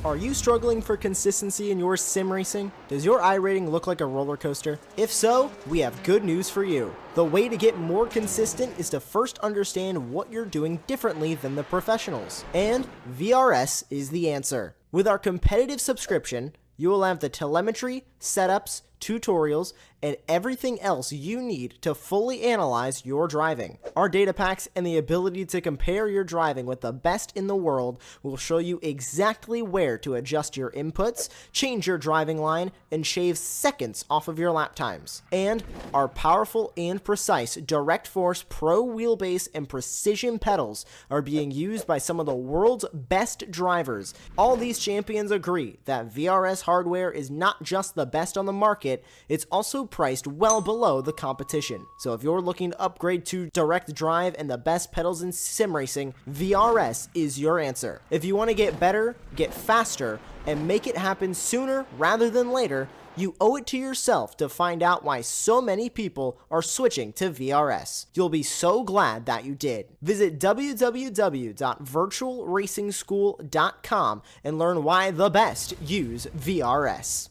Are you struggling for consistency in your sim racing? Does your iRating look like a roller coaster? If so, we have good news for you. The way to get more consistent is to first understand what you're doing differently than the professionals. And VRS is the answer. With our competitive subscription, you will have the telemetry, setups, tutorials, and everything else you need to fully analyze your driving. Our data packs and the ability to compare your driving with the best in the world will show you exactly where to adjust your inputs, change your driving line, and shave seconds off of your lap times. And our powerful and precise Direct Force Pro wheelbase and precision pedals are being used by some of the world's best drivers. All these champions agree that VRS hardware is not just the best on the market, it's also priced well below the competition. So if you're looking to upgrade to direct drive and the best pedals in sim racing, VRS is your answer. If you want to get better, get faster, and make it happen sooner rather than later, you owe it to yourself to find out why so many people are switching to VRS. You'll be so glad that you did. Visit www.virtualracingschool.com and learn why the best use VRS.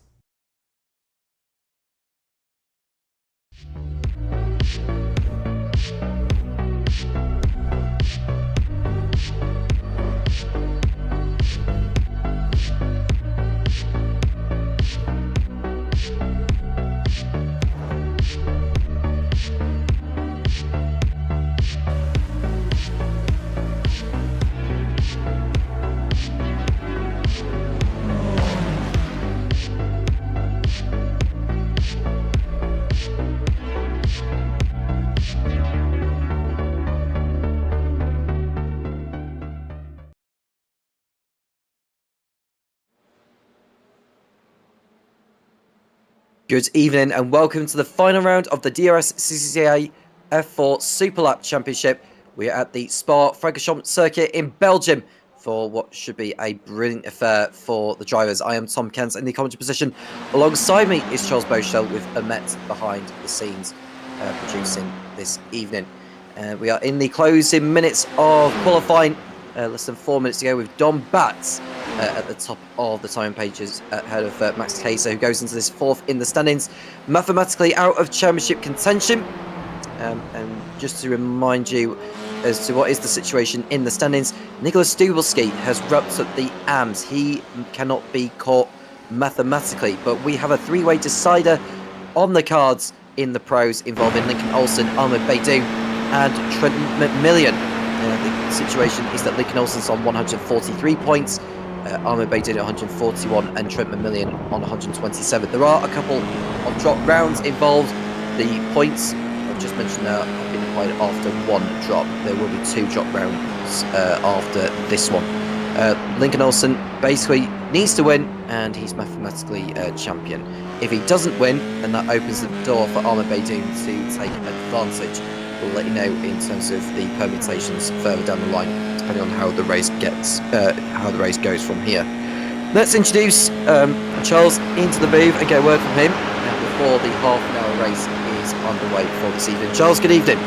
Good evening and welcome to the final round of the DRSCCA F4 Super Lap Championship. We are at the Spa-Francorchamps circuit in Belgium for what should be a brilliant affair for the drivers. I am Tom Kent in the commentary position. Alongside me is Charles Beauchel with Amet behind the scenes producing this evening. We are in the closing minutes of qualifying. Less than 4 minutes to go with Dom Batts at the top of the time pages ahead of Max Kaiser, who goes into this fourth in the standings, mathematically out of championship contention. And just to remind you as to what is the situation in the standings, Nicholas Stubelski has wrapped up the AMS. He cannot be caught mathematically, but we have a three-way decider on the cards in the pros involving Lincoln Olsen, Ahmed Beydoun and Trent McMillan. The situation is that Lincoln Olsen's on 143 points, Ahmed Beydoun at 141 and Trent McMillan on 127. There are a couple of drop rounds involved. The points I've just mentioned there have been applied after one drop. There will be two drop rounds after this one. Lincoln Olsen basically needs to win and he's mathematically champion. If he doesn't win, then that opens the door for Ahmed Beydoun to take advantage. We'll let you know in terms of the permutations further down the line, depending on how the race goes from here. Let's introduce Charles into the booth and get a word from him before the half-an-hour race is underway for this evening. Charles, good evening.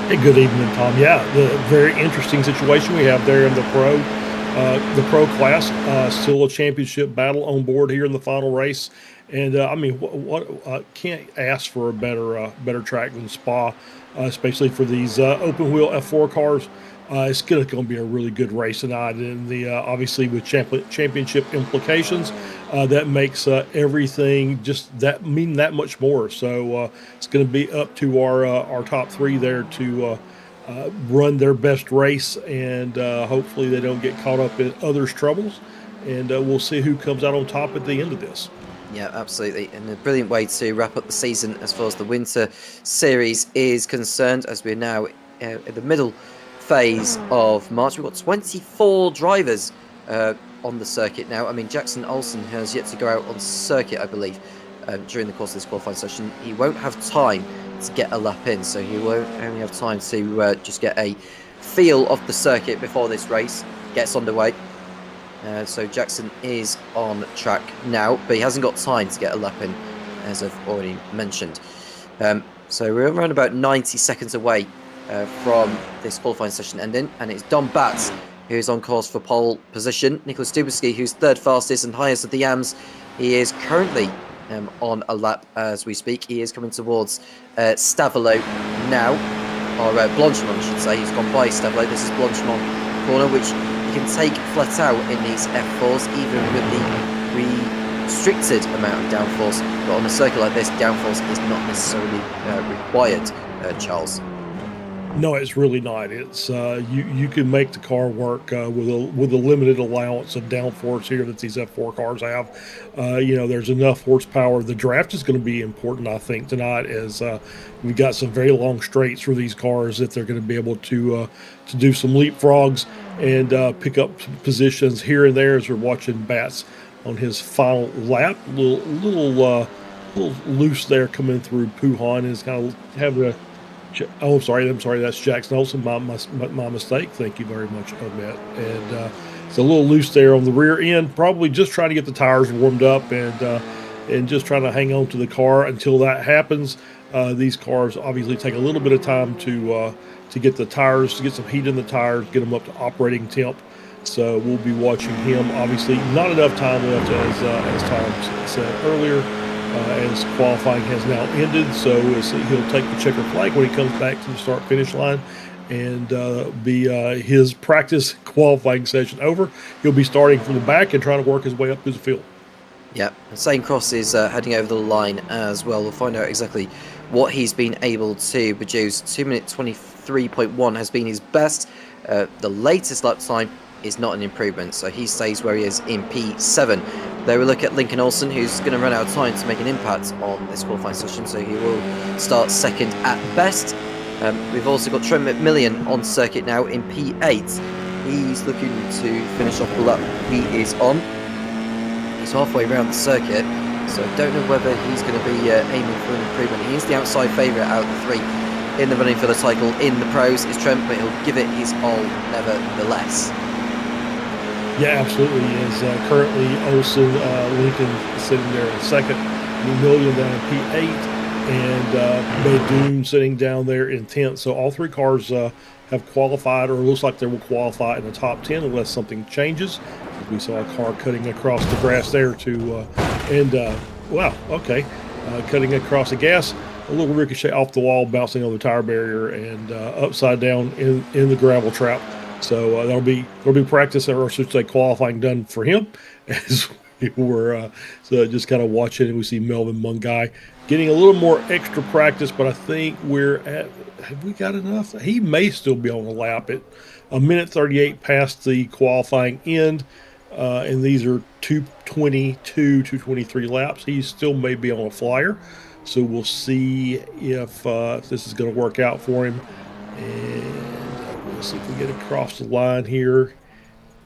Hey, good evening, Tom. Yeah, the very interesting situation we have there in the pro class. Still a championship battle on board here in the final race. And I mean, can't ask for a better track than Spa, especially for these open wheel F4 cars. It's going to be a really good race tonight, and obviously with championship implications, that makes everything just mean that much more. So it's going to be up to our top three there to run their best race, and hopefully they don't get caught up in others' troubles. And we'll see who comes out on top at the end of this. Yeah, absolutely. And a brilliant way to wrap up the season as far as the winter series is concerned, as we're now in the middle phase of March. We've got 24 drivers on the circuit now. I mean, Jackson Olsen has yet to go out on circuit, I believe, during the course of this qualifying session. He won't have time to get a lap in, so he won't only have time to just get a feel of the circuit before this race gets underway. So Jackson is on track now, but he hasn't got time to get a lap in, as I've already mentioned. So we're around about 90 seconds away from this qualifying session ending, and it's Dom Batts who's on course for pole position. Nicholas Dubowski, who's third fastest and highest of the YAMs. He is currently on a lap as we speak. He is coming towards Stavelot now, or Blanchemont, I should say. He's gone by Stavelot. This is Blanchemont corner, which you can take flat out in these F4s, even with the restricted amount of downforce. But on a circuit like this, downforce is not necessarily required, Charles. No, it's really not. It's you can make the car work with a limited allowance of downforce here that these F4 cars have. There's enough horsepower. The draft is going to be important, I think, tonight, as we've got some very long straights for these cars that they're going to be able to do some leapfrogs and pick up some positions here and there as we're watching Bats on his final lap. A little loose there coming through Puhan, is kind of having a. Oh, I'm sorry. That's Jackson Olsen. My mistake. Thank you very much, Obet. And it's a little loose there on the rear end. Probably just trying to get the tires warmed up and just trying to hang on to the car until that happens. These cars obviously take a little bit of time to get the tires, to get some heat in the tires, get them up to operating temp. So we'll be watching him. Obviously, not enough time left, as Tom said earlier. As qualifying has now ended, so he'll take the checker flag when he comes back to the start-finish line, and be his practice qualifying session over. He'll be starting from the back and trying to work his way up through the field. Yeah, Zane Cross is heading over the line as well. We'll find out exactly what he's been able to produce. 2 minute 23.1 has been his best. The latest lap time is not an improvement, so he stays where he is in P7. There we look at Lincoln Olsen, who's going to run out of time to make an impact on this qualifying session, so he will start second at best. We've also got Trent McMillan on circuit now in P8. He's looking to finish off the lap he is on. He's halfway around the circuit, so I don't know whether he's going to be aiming for an improvement. He's the outside favourite out of the three in the running for the title in the pros. Is Trent, but he'll give it his all nevertheless. Yeah, absolutely. Is currently Olsen, Lincoln sitting there in second, McMillan down in P8, and Badoon sitting down there in 10th. So all three cars have qualified, or it looks like they will qualify in the top 10 unless something changes. We saw a car cutting across the grass there cutting across the gas. A little ricochet off the wall, bouncing on the tire barrier, and upside down in the gravel trap. So there'll be practice, or should say qualifying, done for him as we were so just kind of watching, and we see Melvin Mungai getting a little more extra practice, but I think have we got enough? He may still be on the lap at a minute 38 past the qualifying end, and these are 222, 223 laps. He still may be on a flyer, so we'll see if this is going to work out for him. And let's see if we get across the line here.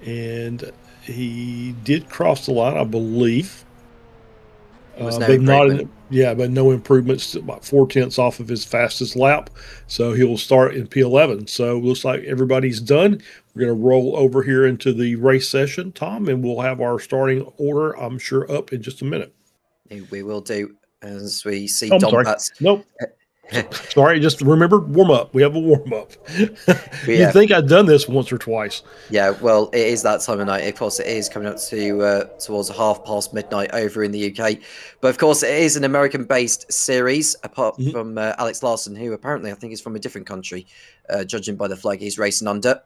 And he did cross the line, I believe. But no improvements. About 4/10 off of his fastest lap. So he'll start in P11. So looks like everybody's done. We're going to roll over here into the race session, Tom, and we'll have our starting order, I'm sure, up in just a minute. We will do, as we see Dom Patz. Nope. Sorry, just remember, warm up. We have a warm up. You'd think I'd done this once or twice. Yeah, well, it is that time of night. Of course, it is coming up to towards midnight over in the UK. But of course, it is an American-based series, apart from Alex Larson, who apparently I think is from a different country, judging by the flag he's racing under.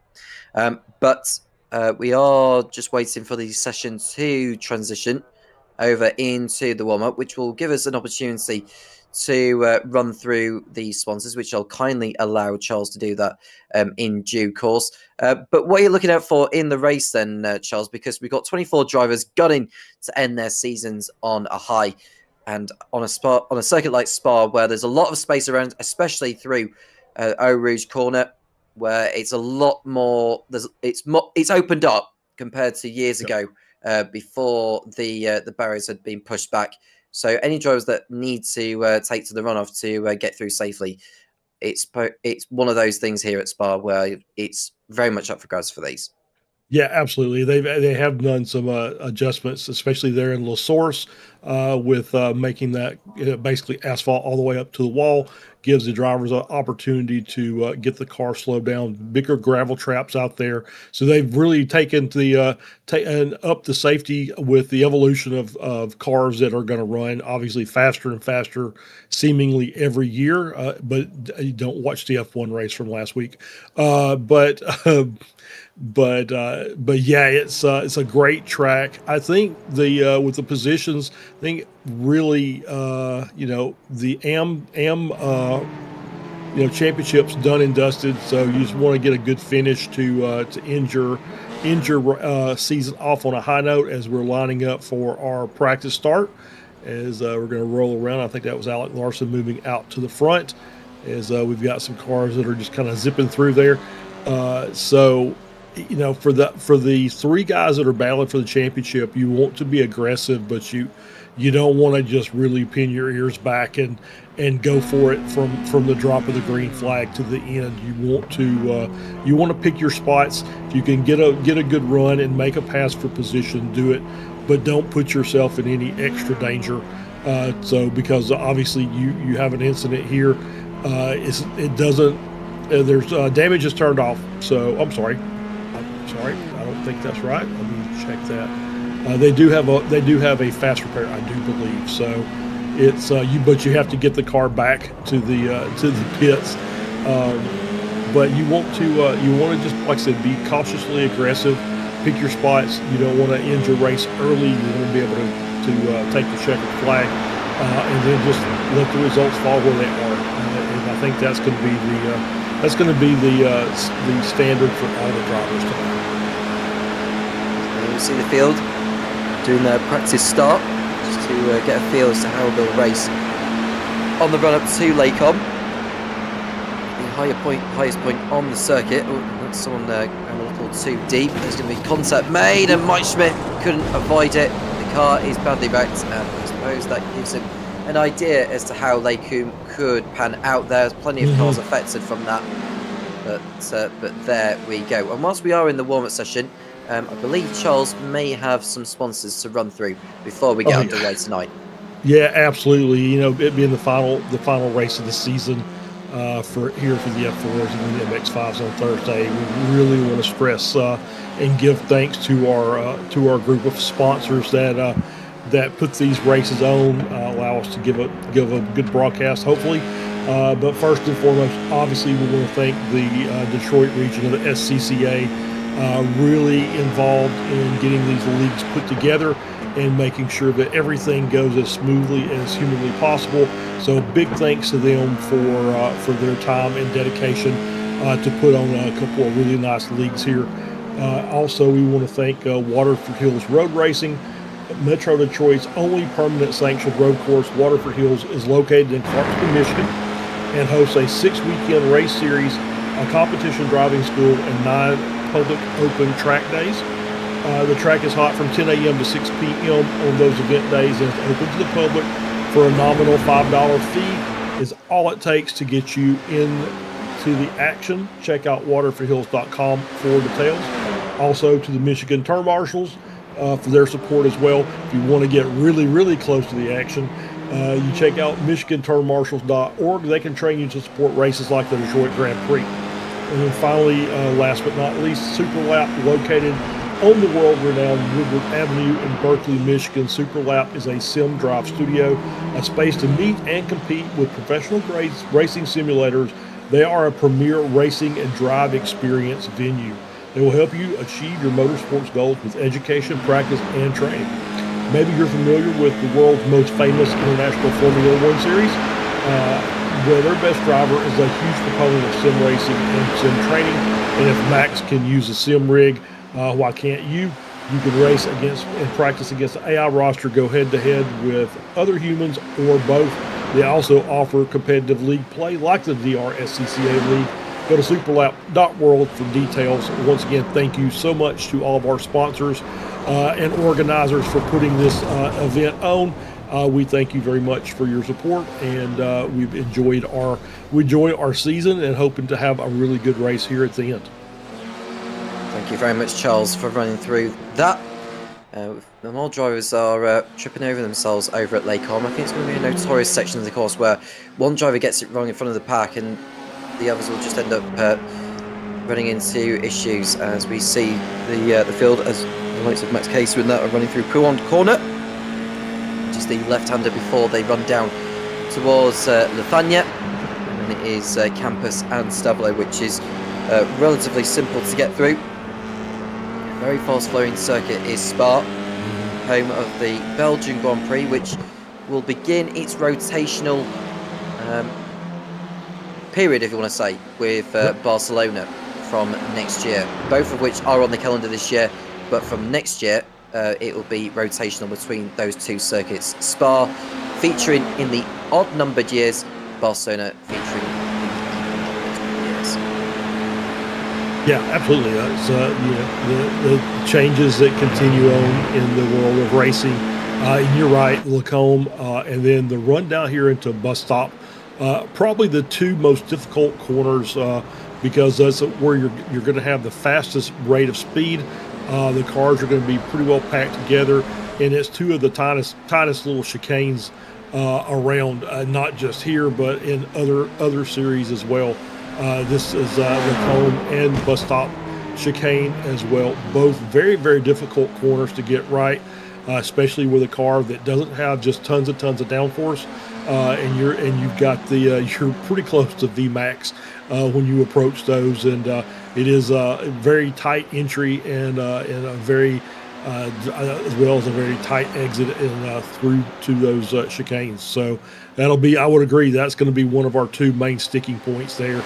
But we are just waiting for the session to transition over into the warm-up, which will give us an opportunity to run through the sponsors, which I'll kindly allow Charles to do that in due course. But what are you looking out for in the race then, Charles? Because we've got 24 drivers gunning to end their seasons on a high. And on a circuit like Spa, where there's a lot of space around, especially through Eau Rouge Corner, where it's a lot more, it's opened up compared to years ago before the barriers had been pushed back. So any drivers that need to take to the runoff to get through safely, it's one of those things here at Spa where it's very much up for grabs for these. Yeah, absolutely. They have done some adjustments, especially there in La Source, with making that basically asphalt all the way up to the wall, gives the drivers an opportunity to get the car slowed down. Bigger gravel traps out there, so they've really taken up the safety with the evolution of cars that are going to run obviously faster and faster, seemingly every year. But you don't watch the F1 race from last week, but yeah, it's a great track. I think with the positions, I think really the championships done and dusted. So you just want to get a good finish to end your season off on a high note as we're lining up for our practice start. As we're going to roll around, I think that was Alec Larson moving out to the front. As we've got some cars that are just kind of zipping through there. So for the three guys that are battling for the championship, you want to be aggressive, but you don't want to just really pin your ears back and go for it from the drop of the green flag to the end. You want to pick your spots. If you can get a good run and make a pass for position, do it, but don't put yourself in any extra danger. Because obviously you have an incident here. There's damage is turned off. So I'm sorry. I don't think that's right. Let me check that. They do have a fast repair, I do believe. So it's but you have to get the car back to the pits. But you want to just, like I said, be cautiously aggressive. Pick your spots. You don't want to end your race early. You want to be able to take the checkered flag and then just let the results fall where they are. And I think that's going to be the standard for all the drivers tonight. You see the field doing their practice start just to get a feel as to how they'll race on the run up to Lakecombe. The highest point on the circuit. Oh, that's someone going a little too deep. There's going to be contact made, and Mike Schmidt couldn't avoid it. The car is badly wrecked, and I suppose that gives him an idea as to how Lakecombe could pan out. There's plenty of cars affected from that, but there we go. And whilst we are in the warm-up session, I believe Charles may have some sponsors to run through before we get underway tonight. Yeah, absolutely. It being the final race of the season for the F4s and the MX5s on Thursday, we really want to stress and give thanks to our group of sponsors that put these races on, allow us to give a good broadcast, hopefully. But first and foremost, obviously, we want to thank the Detroit region of the SCCA. Really involved in getting these leagues put together and making sure that everything goes as smoothly as humanly possible. So big thanks to them for their time and dedication to put on a couple of really nice leagues here. Also, we want to thank Waterford Hills Road Racing. Metro Detroit's only permanent sanctioned road course. Waterford Hills is located in Clarksville, Michigan, and hosts a 6-weekend race series, a competition driving school, and 9 public open track days. The track is hot from 10 a.m. to 6 p.m. on those event days, and it's open to the public for a nominal $5 fee. Is all it takes to get you into the action. Check out waterfordhills.com for details. Also to the Michigan Turn Marshals for their support as well. If you want to get really, really close to the action, you check out michiganturnmarshals.org. They can train you to support races like the Detroit Grand Prix. And then finally, last but not least, Superlap, located on the world-renowned Woodward Avenue in Berkeley, Michigan. Superlap is a sim drive studio, a space to meet and compete with professional racing simulators. They are a premier racing and drive experience venue. They will help you achieve your motorsports goals with education, practice, and training. Maybe you're familiar with the world's most famous international Formula One series. Well, their best driver is a huge proponent of sim racing and sim training. And if Max can use a sim rig, why can't you? You can race against and practice against the AI roster, go head-to-head with other humans or both. They also offer competitive league play like the DRSCCA League. Go to superlap.world for details. Once again, thank you so much to all of our sponsors and organizers for putting this event on. We thank you very much for your support, and we've enjoyed our season and hoping to have a really good race here at the end. Thank you very much, Charles, for running through that. The more drivers are tripping over themselves over at Lake Holm. I think it's going to be a notorious section of the course where one driver gets it wrong in front of the pack and the others will just end up running into issues, as we see the field as the likes of Max Case and that are running through Pouon Corner, which is the left-hander before they run down towards Lefania, and then it is Campus and Stablo, which is relatively simple to get through. A very fast-flowing circuit is Spa, home of the Belgian Grand Prix, which will begin its rotational period, if you want to say, with Barcelona from next year. Both of which are on the calendar this year, but from next year it will be rotational between those two circuits. Spa featuring in the odd-numbered years, Barcelona featuring the even-numbered years. Yeah, absolutely. The changes that continue on in the world of racing. And you're right, Lacombe, and then the run down here into bus stop. Probably the two most difficult corners because that's where you're going to have the fastest rate of speed. The cars are going to be pretty well packed together, and it's two of the tightest little chicanes around, not just here but in other series as well. This is Lacombe and bus stop chicane as well. Both very, very difficult corners to get right, especially with a car that doesn't have just tons of downforce. And you've got you're pretty close to VMAX when you approach those, and it is a very tight entry and a very as well as a very tight exit and through to those chicanes. So that'll be, I would agree, that's going to be one of our two main sticking points there.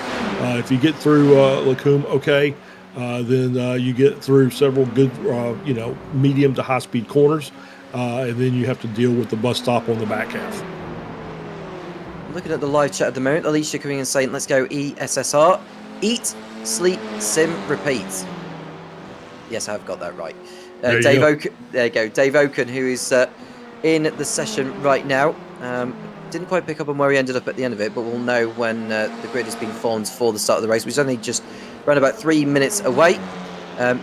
If you get through Lacombe, okay, then you get through several good medium to high speed corners, and then you have to deal with the bus stop on the back half. Looking at the live chat at the moment, Alicia coming in saying, let's go ESSR. Eat, sleep, sim, repeat. Yes, I've got that right. Dave Oaken, there you go. Dave Oaken, who is in the session right now. Didn't quite pick up on where he ended up at the end of it, but we'll know when the grid has been formed for the start of the race, which is only just around about 3 minutes away.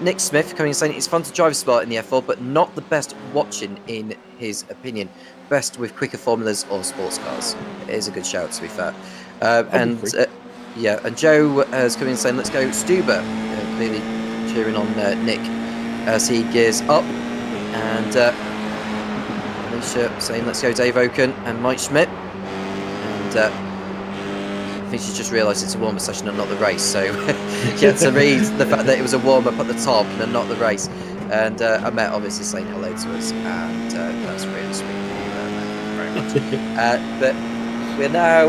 Nick Smith coming in saying, it's fun to drive Spa in the F4, but not the best watching in his opinion. Best with quicker formulas or sports cars. It is a good shout, to be fair. And Joe has come in saying, let's go Stuber. Clearly cheering on Nick as he gears up. And Alicia saying, let's go Dave Oaken and Mike Schmidt. And I think she's just realised it's a warm-up session and not the race. So she had to read the fact that it was a warm-up at the top and not the race. And Ahmet obviously saying hello to us. And that's really sweet. But we're now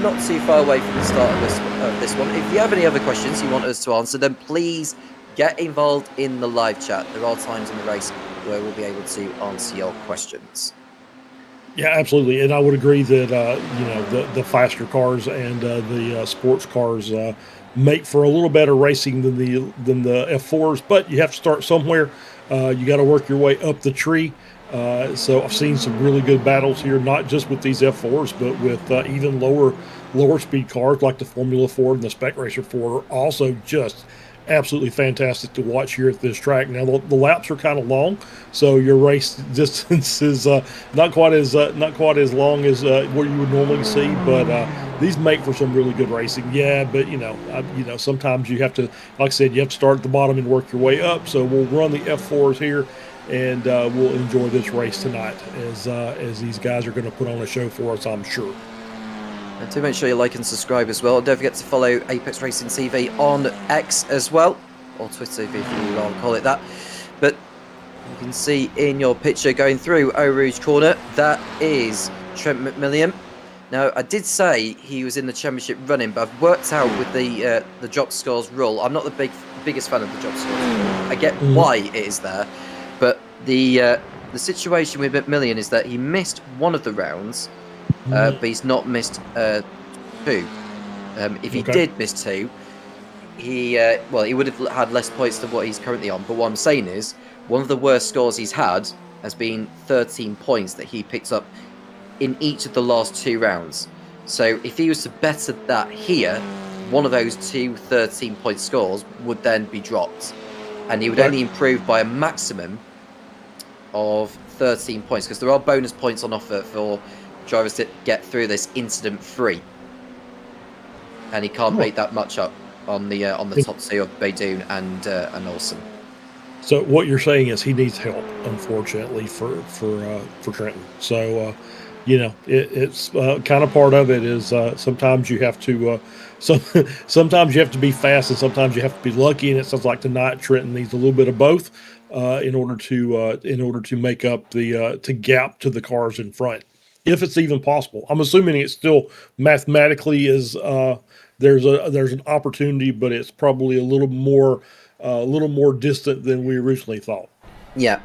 not too far away from the start of this one. If you have any other questions you want us to answer, then please get involved in the live chat. There are times in the race where we'll be able to answer your questions. Yeah, absolutely, and I would agree that the faster cars and the sports cars make for a little better racing than the F4s, but you have to start somewhere. You got to work your way up the tree. So I've seen some really good battles here, not just with these F4s, but with even lower speed cars like the Formula 4 and the Spec Racer 4 are also just absolutely fantastic to watch here at this track. Now the laps are kind of long, so your race distance is not quite as long as what you would normally see, but these make for some really good racing. Yeah, but sometimes you have to, like I said, you have to start at the bottom and work your way up. So we'll run the F4s here, and we'll enjoy this race tonight as these guys are going to put on a show for us, I'm sure. And do make sure you like and subscribe as well. Don't forget to follow Apex Racing TV on X as well, or Twitter if you want to call it that. But you can see in your picture going through Eau Rouge Corner, that is Trent McMillan. Now, I did say he was in the championship running, but I've worked out with the drop scores rule. I'm not the biggest fan of the drop scores rule. I get why it is there, but the situation with McMillan is that he missed one of the rounds, but he's not missed two. If he did miss two, he would have had less points than what he's currently on. But what I'm saying is, one of the worst scores he's had has been 13 points that he picked up in each of the last two rounds. So if he was to better that here, one of those two 13-point scores would then be dropped, and he would only improve by a maximum of 13 points, because there are bonus points on offer for drivers to get through this incident free. And he can't make that much up on the top two of Baydoun and Olsen. So what you're saying is he needs help, unfortunately, for Trenton. So it's kind of part of it is sometimes you have to sometimes you have to be fast and sometimes you have to be lucky. And it sounds like tonight Trenton needs a little bit of both in order to make up the gap to the cars in front, if it's even possible. I'm assuming it still mathematically is there's an opportunity, but it's probably a little more distant than we originally thought. Yeah.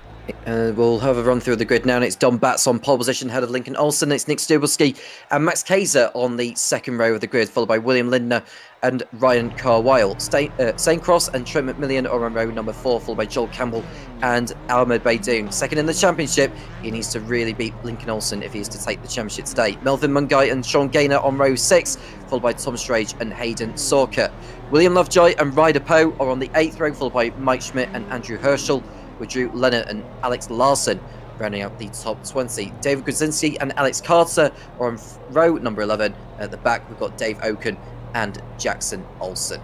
We'll have a run through the grid now, and it's Dom Batts on pole position, ahead of Lincoln Olsen. It's Nick Stubelski and Max Kaiser on the second row of the grid, followed by William Lindner and Ryan Carwile. St. Cross and Trent McMillan are on row number 4, followed by Joel Campbell and Ahmed Baydoun. Second in the championship, he needs to really beat Lincoln Olsen if he is to take the championship today. Melvin Mungai and Sean Gaynor on row 6, followed by Tom Strage and Hayden Sorka. William Lovejoy and Ryder Poe are on the 8th row, followed by Mike Schmidt and Andrew Herschel, with Drew Leonard and Alex Larson rounding out the top 20. David Krasinski and Alex Carter are on row number 11. At the back, we've got Dave Oken and Jackson Olsen.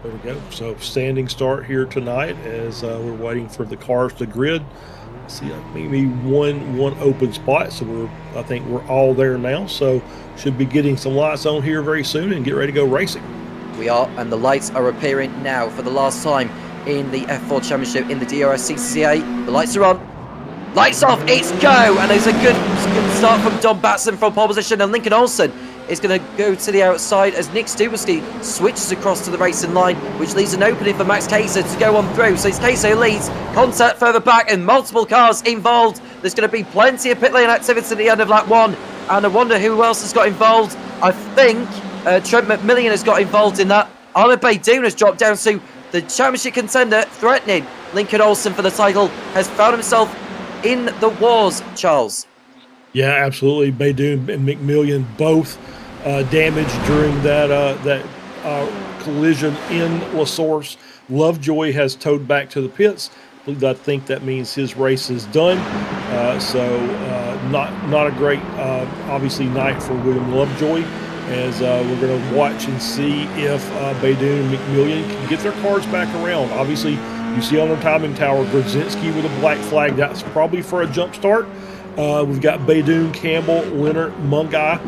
There we go. So standing start here tonight as we're waiting for the cars to grid. See, maybe one open spot. So I think we're all there now. So should be getting some lights on here very soon and get ready to go racing. We are, and the lights are appearing now for the last time in the F4 Championship in the DRSCCA. The lights are on. Lights off. It's go. And it's a good start from Dom Batson from pole position. And Lincoln Olsen is going to go to the outside as Nick Stubelski switches across to the racing line, which leaves an opening for Max Kaiser to go on through. So it's Kaiser who leads. Contact further back and multiple cars involved. There's going to be plenty of pit lane activity at the end of lap 1. And I wonder who else has got involved. I think Trent McMillan has got involved in that. Ahmed Baydoun has dropped down to the championship contender, threatening Lincoln Olsen for the title, has found himself in the wars, Charles. Yeah, absolutely. Baydoun and McMillan both damaged during that collision in La Source. Lovejoy has towed back to the pits. I think that means his race is done. So not a great, obviously, night for William Lovejoy, as we're going to watch and see if Baydoun and McMillan can get their cars back around. Obviously, you see on the timing tower, Brzezinski with a black flag. That's probably for a jump start. We've got Baydoun, Campbell, Leonard, Mungai,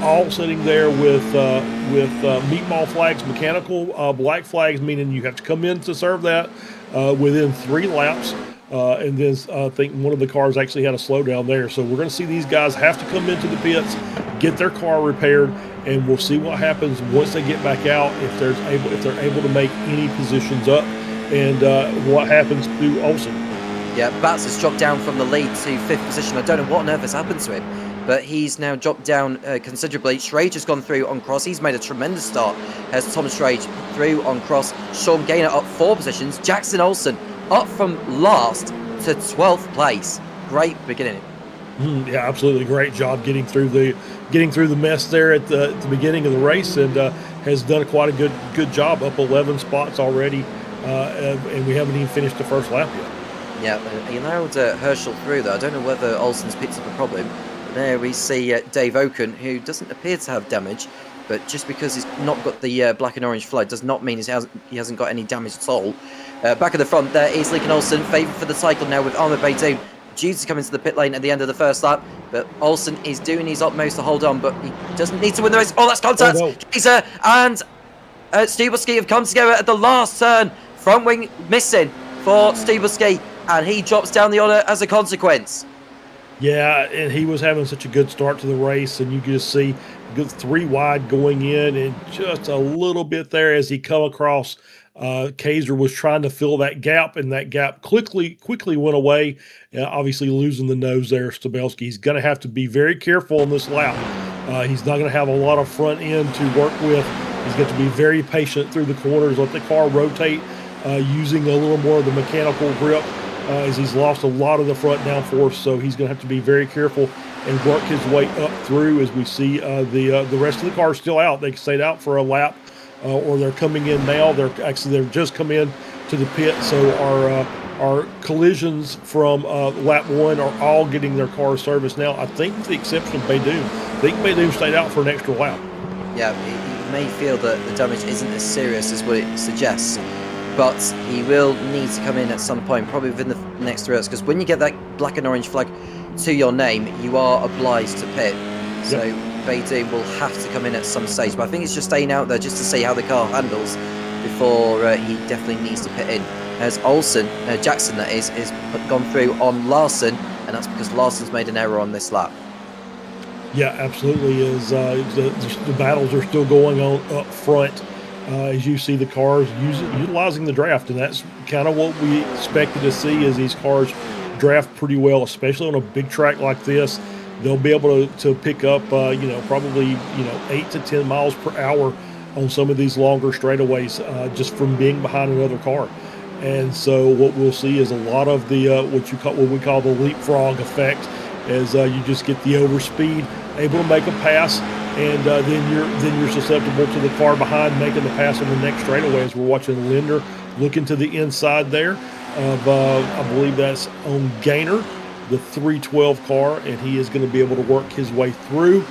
all sitting there with meatball flags, mechanical black flags, meaning you have to come in to serve that within 3 laps. And then I think one of the cars actually had a slowdown there. So we're going to see these guys have to come into the pits, get their car repaired, and we'll see what happens once they get back out, if they're able to make any positions up, and what happens to Olsen. Yeah, Batts has dropped down from the lead to 5th position. I don't know what on earth has happened to him, but he's now dropped down considerably. Strage has gone through on cross. He's made a tremendous start as Tom Strage through on cross. Sean Gaynor up 4 positions. Jackson Olsen up from last to 12th place. Great beginning. Yeah, absolutely. Great job getting through the mess there at the beginning of the race, and has done quite a good job, up 11 spots already, and we haven't even finished the first lap yet. Yeah, he allowed Herschel through though. I don't know whether Olsen's picked up a problem. But there we see Dave Oken, who doesn't appear to have damage, but just because he's not got the black and orange flag does not mean he hasn't got any damage at all. Back at the front there is Lincoln Olsen, favoured for the title now with Ahmed Baydoun due to come into the pit lane at the end of the first lap, but Olsen is doing his utmost to hold on, but he doesn't need to win the race. Oh, that's contact! Oh, no. Kaiser and Stubelski have come together at the last turn. Front wing missing for Stubelski, and he drops down the order as a consequence. Yeah, and he was having such a good start to the race, and you just see good 3 wide going in, and just a little bit there as he come across. Kaiser was trying to fill that gap, and that gap quickly went away. Obviously losing the nose there, Stubelski. He's going to have to be very careful on this lap. He's not going to have a lot of front end to work with. He's got to be very patient through the corners, let the car rotate, using a little more of the mechanical grip, as he's lost a lot of the front downforce. So he's going to have to be very careful and work his way up through, as we see the rest of the cars still out. They stayed out for a lap, or they're coming in now. They've just come in to the pit. So our collisions from lap 1 are all getting their cars serviced now. I think with the exception of Baydoun. I think Baydoun stayed out for an extra lap. Yeah, he may feel that the damage isn't as serious as what it suggests, but he will need to come in at some point, probably within the next 3 hours, because when you get that black and orange flag to your name, you are obliged to pit. So Baydoun will have to come in at some stage, but I think it's just staying out there just to see how the car handles before he definitely needs to pit in. As Jackson that is gone through on Larson, and that's because Larson's made an error on this lap. Yeah, absolutely. The battles are still going on up front as you see the cars utilizing the draft, and that's kind of what we expected to see. Is these cars draft pretty well, especially on a big track like this. They'll be able to pick up, probably 8 to 10 miles per hour on some of these longer straightaways just from being behind another car. And so what we'll see is a lot of the what we call the leapfrog effect, as you just get the overspeed, able to make a pass, and then you're susceptible to the car behind making the pass on the next straightaway. As we're watching Linder looking to the inside there of I believe that's on Gainer, the 312 car, and he is going to be able to work his way through.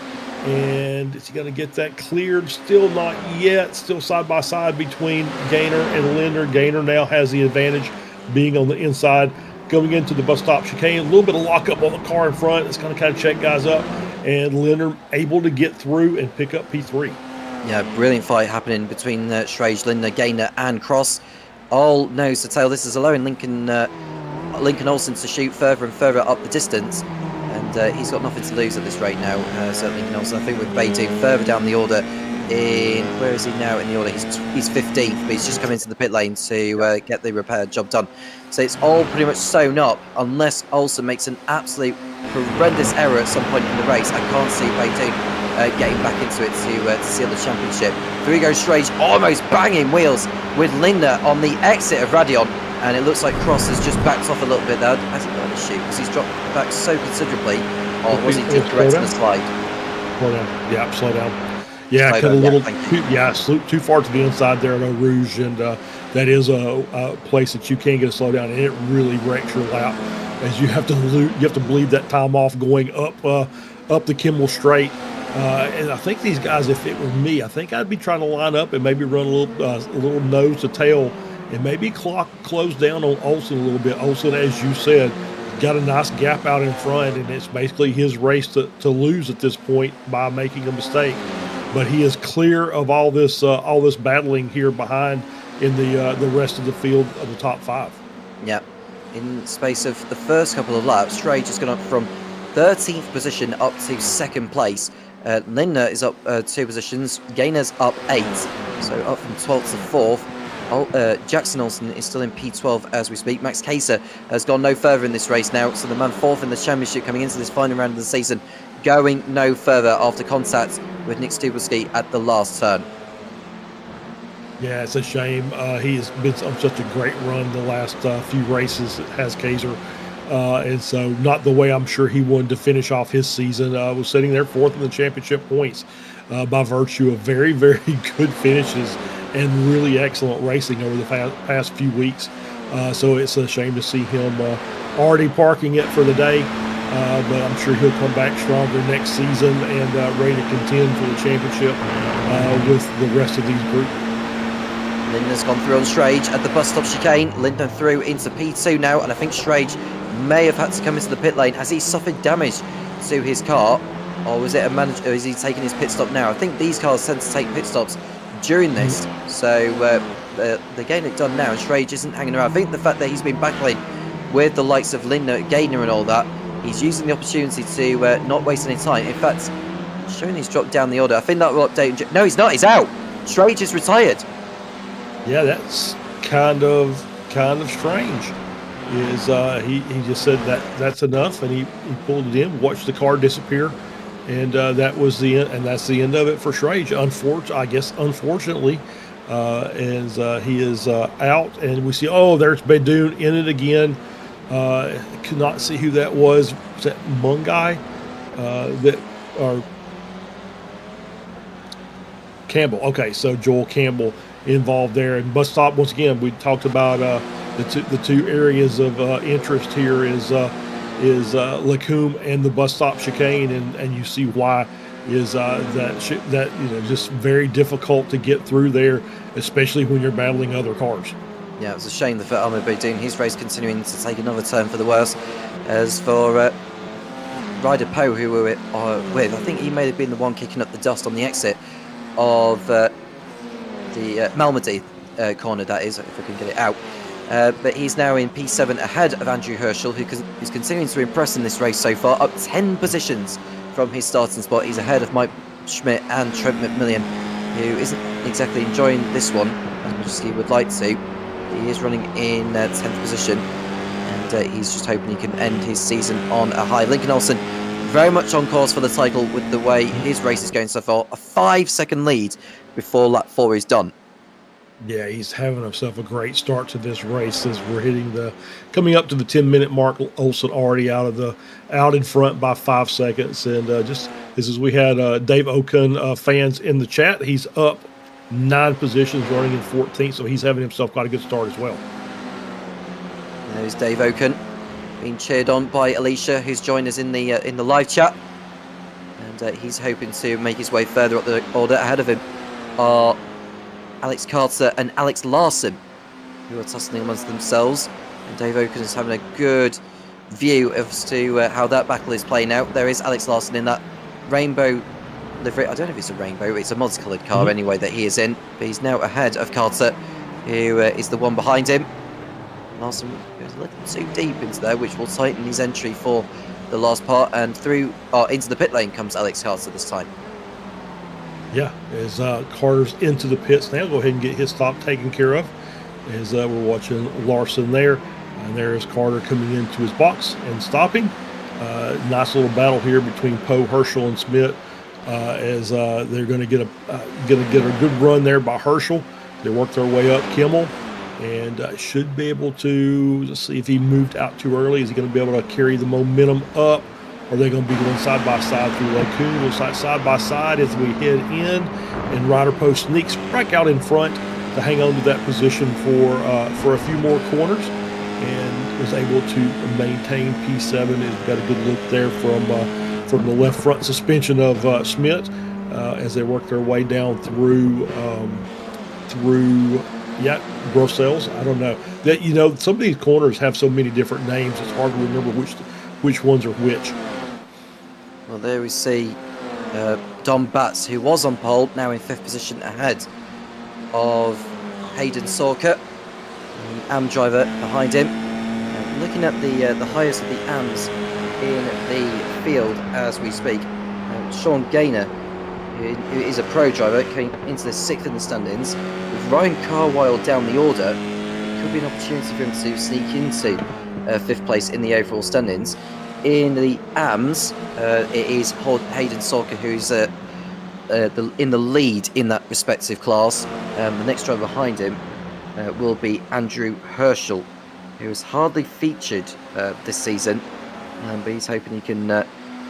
And is he going to get that cleared? Still not yet. Still side by side between Gainer and Linder. Gainer now has the advantage being on the inside. Going into the bus stop chicane, a little bit of lockup on the car in front. It's going to kind of check guys up. And Linder able to get through and pick up P3. Yeah, brilliant fight happening between Schrage, Linder, Gainer and Cross. All nose to tail. This is allowing Lincoln Olsen to shoot further and further up the distance. And he's got nothing to lose at this rate now, certainly Lincoln Olsen. I think with Baydoun further down the order, where is he now in the order? He's 15th, but he's just come into the pit lane to get the repair job done. So it's all pretty much sewn up, unless Olsen makes an absolute horrendous error at some point in the race. I can't see Baydoun getting back into it to seal the championship. Through goes Schrage, almost banging wheels with Linder on the exit of Radion. And it looks like Cross has just backed off a little bit there. Has he got an issue? Because he's dropped back so considerably. Or was he correct in the slide? Slow down. Yeah, slow down. Yeah, cut a little too far to the inside there at Eau Rouge, and that is a place that you can't get a slow down, and it really wrecks your lap as you have to bleed that time off going up the Kimmel Straight. And I think these guys, if it were me, I think I'd be trying to line up and maybe run a little nose to tail. And maybe close down on Olsen a little bit. Olsen, as you said, got a nice gap out in front, and it's basically his race to lose at this point by making a mistake. But he is clear of all this battling here behind in the rest of the field of the top 5. Yeah, in space of the first couple of laps, Schrage has gone up from 13th position up to 2nd place. Linder is up 2 positions. Gainer's up 8, so up from 12th to 4th. Jackson Olsen is still in P12 as we speak. Max Kaiser has gone no further in this race now, so the man 4th in the championship coming into this final round of the season, going no further after contact with Nick Stubelski at the last turn. Yeah, it's a shame. He has been on such a great run the last few races, has Kaiser. And so not the way I'm sure he wanted to finish off his season. Was sitting there 4th in the championship points by virtue of very, very good finishes and really excellent racing over the past few weeks. So it's a shame to see him already parking it for the day. But I'm sure he'll come back stronger next season and ready to contend for the championship with the rest of these groups. Linden's gone through on Schrage at the bus stop chicane. Linden through into P2 now, and I think Schrage may have had to come into the pit lane as he suffered damage to his car. Or was it a manager? Or is he taking his pit stop now? I think these cars tend to take pit stops during this, so they're getting it done now, and Schrage isn't hanging around. I think the fact that he's been battling with the likes of Linder, Gainer and all that, he's using the opportunity to not waste any time. In fact, showing he's dropped down the order. I think that will update. No, he's not. He's out. Schrage is retired. Yeah, that's kind of strange. Is he just said that's enough, and he pulled it in, watched the car disappear, and that was the end, and that's the end of it for Schrage. Unfortunately, as he is out, and we see, there's Baydoun in it again. Could not see who that was. Was that Mungai? Or Campbell. Okay, so Joel Campbell involved there. And bus stop, once again, we talked about the two areas of interest here is Lacombe and the bus stop chicane, and you see why is that just very difficult to get through there, especially when you're battling other cars. Yeah, it was a shame that Ahmed Beydoun, his race continuing to take another turn for the worse. As for Ryder Poe, who we were with, I think he may have been the one kicking up the dust on the exit of the Malmedy corner, that is, if we can get it out. But he's now in P7 ahead of Andrew Herschel, who's continuing to impress in this race so far, up 10 positions from his starting spot. He's ahead of Mike Schmidt and Trent McMillan, who isn't exactly enjoying this one as much as he would like to. He is running in 10th position, and he's just hoping he can end his season on a high. Lincoln Olsen very much on course for the title with the way his race is going so far. A 5-second lead before lap 4 is done. Yeah, he's having himself a great start to this race as we're coming up to the 10-minute mark. Olsen already out in front by 5 seconds, and just as we had Dave Okun fans in the chat, he's up 9 positions, running in 14th, so he's having himself quite a good start as well. There's Dave Okun being cheered on by Alicia, who's joined us in the live chat, and he's hoping to make his way further up the order. Ahead of him are Alex Carter and Alex Larson, who are tussling amongst themselves, and Dave Okun is having a good view as to how that battle is playing out. There is Alex Larson in that rainbow livery. I don't know if it's a rainbow, it's a multicoloured car anyway that he is in, but he's now ahead of Carter, who is the one behind him. Larson goes a little too deep into there, which will tighten his entry for the last part, and through into the pit lane comes Alex Carter this time. Yeah, as Carter's into the pits now, go ahead and get his stop taken care of. As we're watching Larson there, and there is Carter coming into his box and stopping. Nice little battle here between Poe, Herschel, and Smith, as they're going to get a good run there by Herschel. They work their way up Kimmel, and should be able to, let's see if he moved out too early. Is he going to be able to carry the momentum up? Or are they going to be going side by side through Lacombe? Looks like side by side as we head in, and Ryder Poe sneaks back out in front to hang on to that position for a few more corners, and was able to maintain P7. Has got a good look there from the left front suspension of Schmidt as they work their way down through Brussels. I don't know that some of these corners have so many different names. It's hard to remember which ones are which. Well, there we see Dom Batts, who was on pole, now in 5th position ahead of Hayden Sorka, the AM driver behind him. Looking at the highest of the AMs in the field as we speak, Sean Gaynor, who is a pro driver, came into the 6th in the standings. With Ryan Carwile down the order, it could be an opportunity for him to sneak into 5th place in the overall standings. In the AMs, it is Hayden Sorka who's in the lead in that respective class. The next driver behind him will be Andrew Herschel, who has hardly featured this season, but he's hoping he can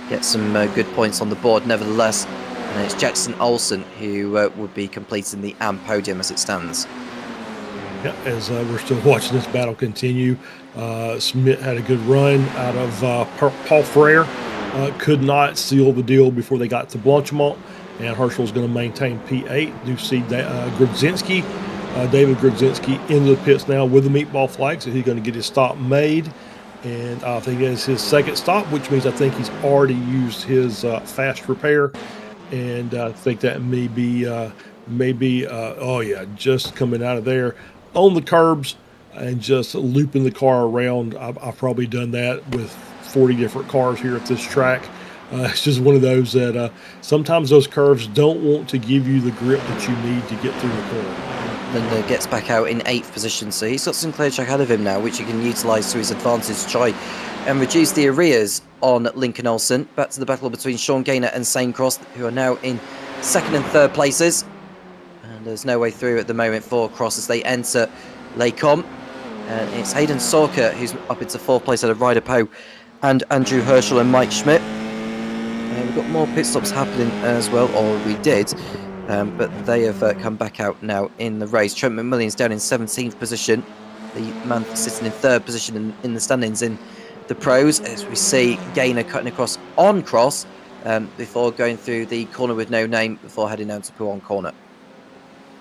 get some good points on the board nevertheless. And it's Jackson Olsen who would be completing the AM podium as it stands. Yeah, as we're still watching this battle continue, Smith had a good run out of Paul Frere. Could not seal the deal before they got to Blanchimont, and Herschel's going to maintain P8. You see Grodzinski, David Grodzinski in the pits now with the meatball flag, so he's going to get his stop made. And I think it's his 2nd stop, which means I think he's already used his fast repair. And I think that may be, just coming out of there on the curbs and just looping the car around. I've probably done that with 40 different cars here at this track. It's just one of those that sometimes those curves don't want to give you the grip that you need to get through the corner. Then gets back out in 8th position, so he's got Sinclair Jack ahead of him now, which he can utilise to his advantage to try and reduce the arrears on Lincoln Olsen. Back to the battle between Sean Gaynor and Sane Cross, who are now in 2nd and 3rd places. And there's no way through at the moment for Cross as they enter Lacombe. And it's Hayden Sorka who's up into 4th place out of Ryder Poe and Andrew Herschel and Mike Schmidt. We've got more pit stops happening as well, or we did. But they have come back out now in the race. Trent McMillan's down in 17th position. the man sitting in third position in the standings in the pros, as we see Gaynor cutting across on Cross before going through the corner with no name before heading down to Puon corner.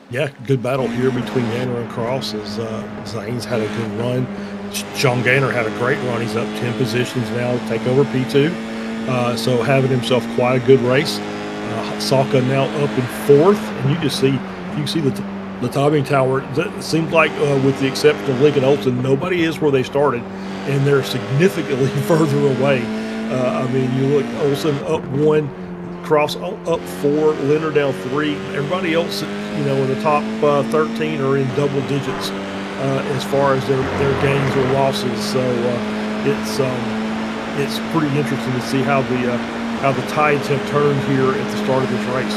Yeah, good battle here between Gaynor and Cross as Zane's had a good run. Sean Gaynor had a great run. He's up 10 positions now to take over P2. So having himself quite a good race. Salka now up in fourth, and you can see the timing tower. It seems like with the exception of Lincoln Olsen, nobody is where they started, and they're significantly further away. I mean, you look, Olsen up 1, Cross up 4, Leonard down 3. Everybody else, in the top 13 are in double digits as far as their gains or losses. So it's pretty interesting to see how the tides have turned here at the start of this race.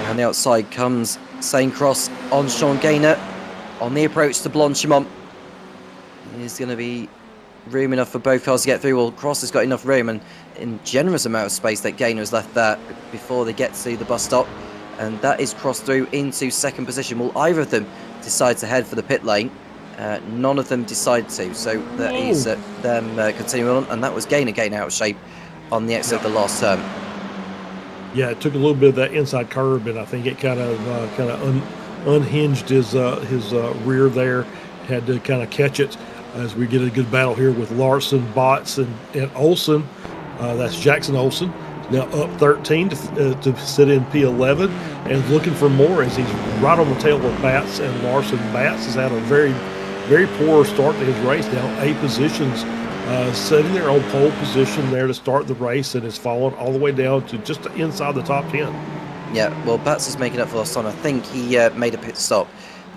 And the outside comes St. Cross on Sean Gaynor on the approach to Blanchimont. There's going to be room enough for both cars to get through. Well, Cross has got enough room and in generous amount of space that Gaynor has left there before they get to the bus stop. And that is crossed through into second position. Will either of them decide to head for the pit lane? None of them decide to. So that is them continuing on. And that was Gaynor getting out of shape on the exit of the last turn. Yeah, it took a little bit of that inside curve, and I think it kind of unhinged his rear there. Had to kind of catch it as we get a good battle here with Larson, Botts, and Olsen. That's Jackson Olsen. Now up 13 to sit in P11 and looking for more as he's right on the tail of Batts and Larson. Batts has had a very, very poor start to his race, down 8 positions. Sitting there on pole position there to start the race and has fallen all the way down to just inside the top 10. Yeah, well, Batts is making up for lost time. I think he made a pit stop,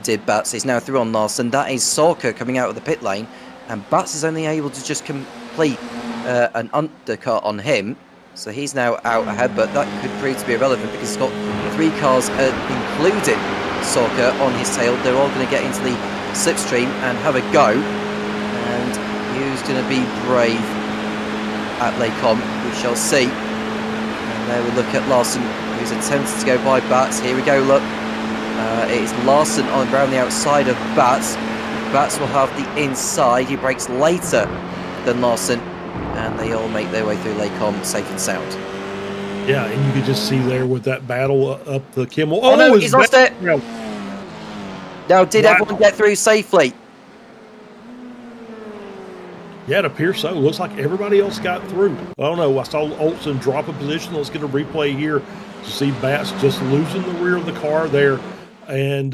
did Batts. He's now through on Larson. That is Sorka coming out of the pit lane, and Batts is only able to just complete an undercut on him. So he's now out ahead, but that could prove to be irrelevant because he's got 3 cars, including Sorka, on his tail. They're all going to get into the slipstream and have a go. And who's going to be brave at Lecom? We shall see. And there we look at Larson, who's attempted to go by Batts. Here we go, look. It is Larson around the outside of Batts. Batts will have the inside. He brakes later than Larson. And they all make their way through Lecom safe and sound. Yeah, and you could just see there with that battle up the Kimmel. Oh no, he's lost it! Now, did everyone get through safely? Yeah, it appears so. Looks like everybody else got through. I don't know. I saw Olsen drop a position. Let's get a replay here to see Batts just losing the rear of the car there and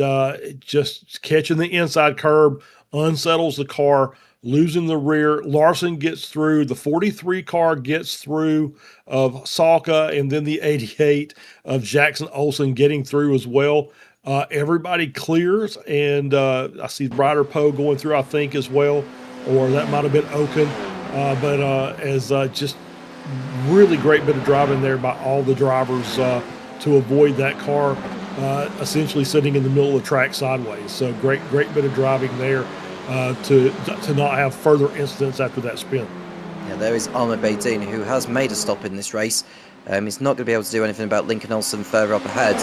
just catching the inside curb, unsettles the car, losing the rear. Larson gets through. The 43 car gets through of Salka, and then the 88 of Jackson Olsen getting through as well. Everybody clears, and I see Ryder Poe going through, I think, as well. Or that might have been Oken, but as just really great bit of driving there by all the drivers to avoid that car essentially sitting in the middle of the track sideways. So great bit of driving there to not have further incidents after that spin. Yeah, there is Ahmed Baydin, who has made a stop in this race. He's not going to be able to do anything about Lincoln Olsen further up ahead.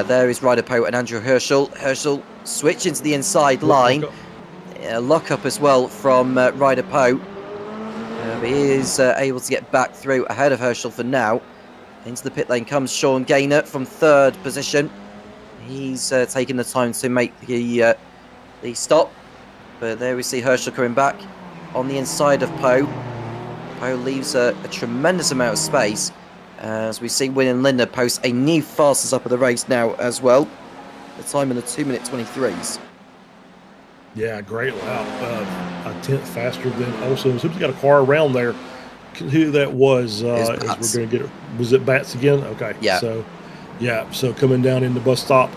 There is Ryder Poe and Andrew Herschel. Herschel switching to the inside line. Lock up as well from Ryder Poe. He is able to get back through ahead of Herschel for now. Into the pit lane comes Sean Gaynor from third position. He's taking the time to make the stop. But there we see Herschel coming back on the inside of Poe. Poe leaves a tremendous amount of space. As we see Win and Linda post a new fastest up of the race now as well. The time in the 2:23s. Yeah, great lap. A tenth faster than Olsen. Who's got a car around there? Who that was? As we're going to get it. Was it Batts again? Okay. Yeah. So coming down in the bus stop,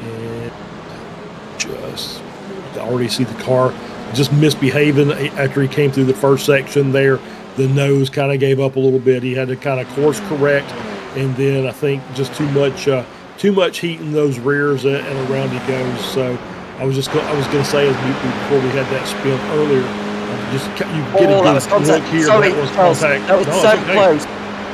and just already see the car just misbehaving after he came through the first section there. The nose kind of gave up a little bit. He had to kind of course correct, and then I think just too much heat in those rears, and around he goes. So. I was going to say, as before we had that spin earlier, you get a good look here. Sorry, that was contact. That was so close.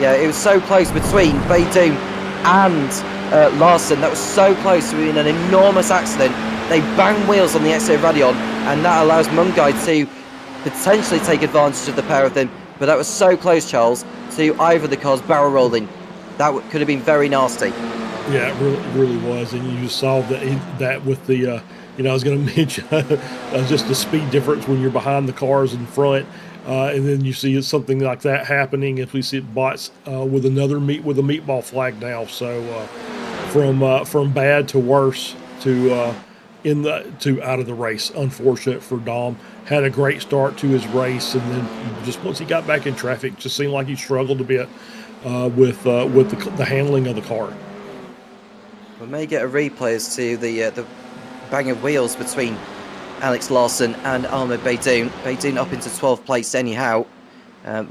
Yeah, it was so close between Baydun and Larson. That was so close to being an enormous accident. They banged wheels on the exit of Radion, and that allows Mungai to potentially take advantage of the pair of them. But that was so close, Charles, to either of the cars barrel rolling. That could have been very nasty. Yeah, it really was, and you saw that with the, I was going to mention just the speed difference when you're behind the cars in front, and then you see something like that happening. If we see bots with a meatball flag now, so from bad to worse to out of the race. Unfortunate for Dom. Had a great start to his race, and then just once he got back in traffic, just seemed like he struggled a bit with the handling of the car. We may get a replay as to the bang of wheels between Alex Larson and Ahmed Beydoun. Beydoun up into 12th place anyhow.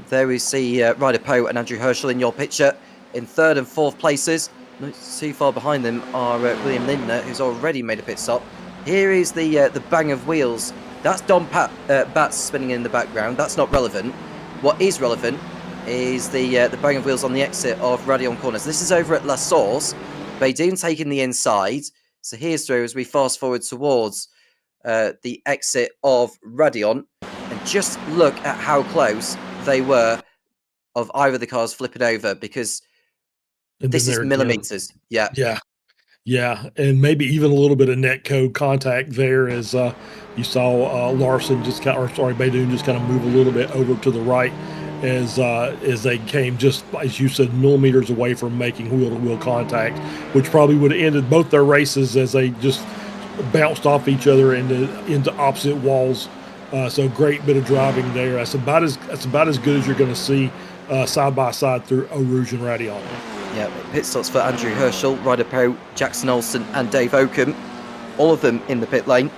There we see Ryder Poe and Andrew Herschel in your picture in 3rd and 4th places. Not too far behind them are William Lindner, who's already made a pit stop. Here is the bang of wheels. That's Don Batts spinning in the background. That's not relevant. What is relevant is the bang of wheels on the exit of Radion Corners. This is over at La Source. Beydoun taking the inside. So here's through as we fast forward towards the exit of Radion. And just look at how close they were of either of the cars flipping over, because this is millimeters. Yeah. Yeah, and maybe even a little bit of net code contact there as you saw Larson Beydoun just kind of move a little bit over to the right as they came, just as you said, millimeters away from making wheel-to-wheel contact, which probably would have ended both their races as they just bounced off each other into opposite walls. So great bit of driving there. That's about as good as you're going to see side by side through Eau Rouge and Radion. Yeah, pit stops for Andrew Herschel, Ryder Poe, Jackson Olsen and Dave Oakham, all of them in the pit lane.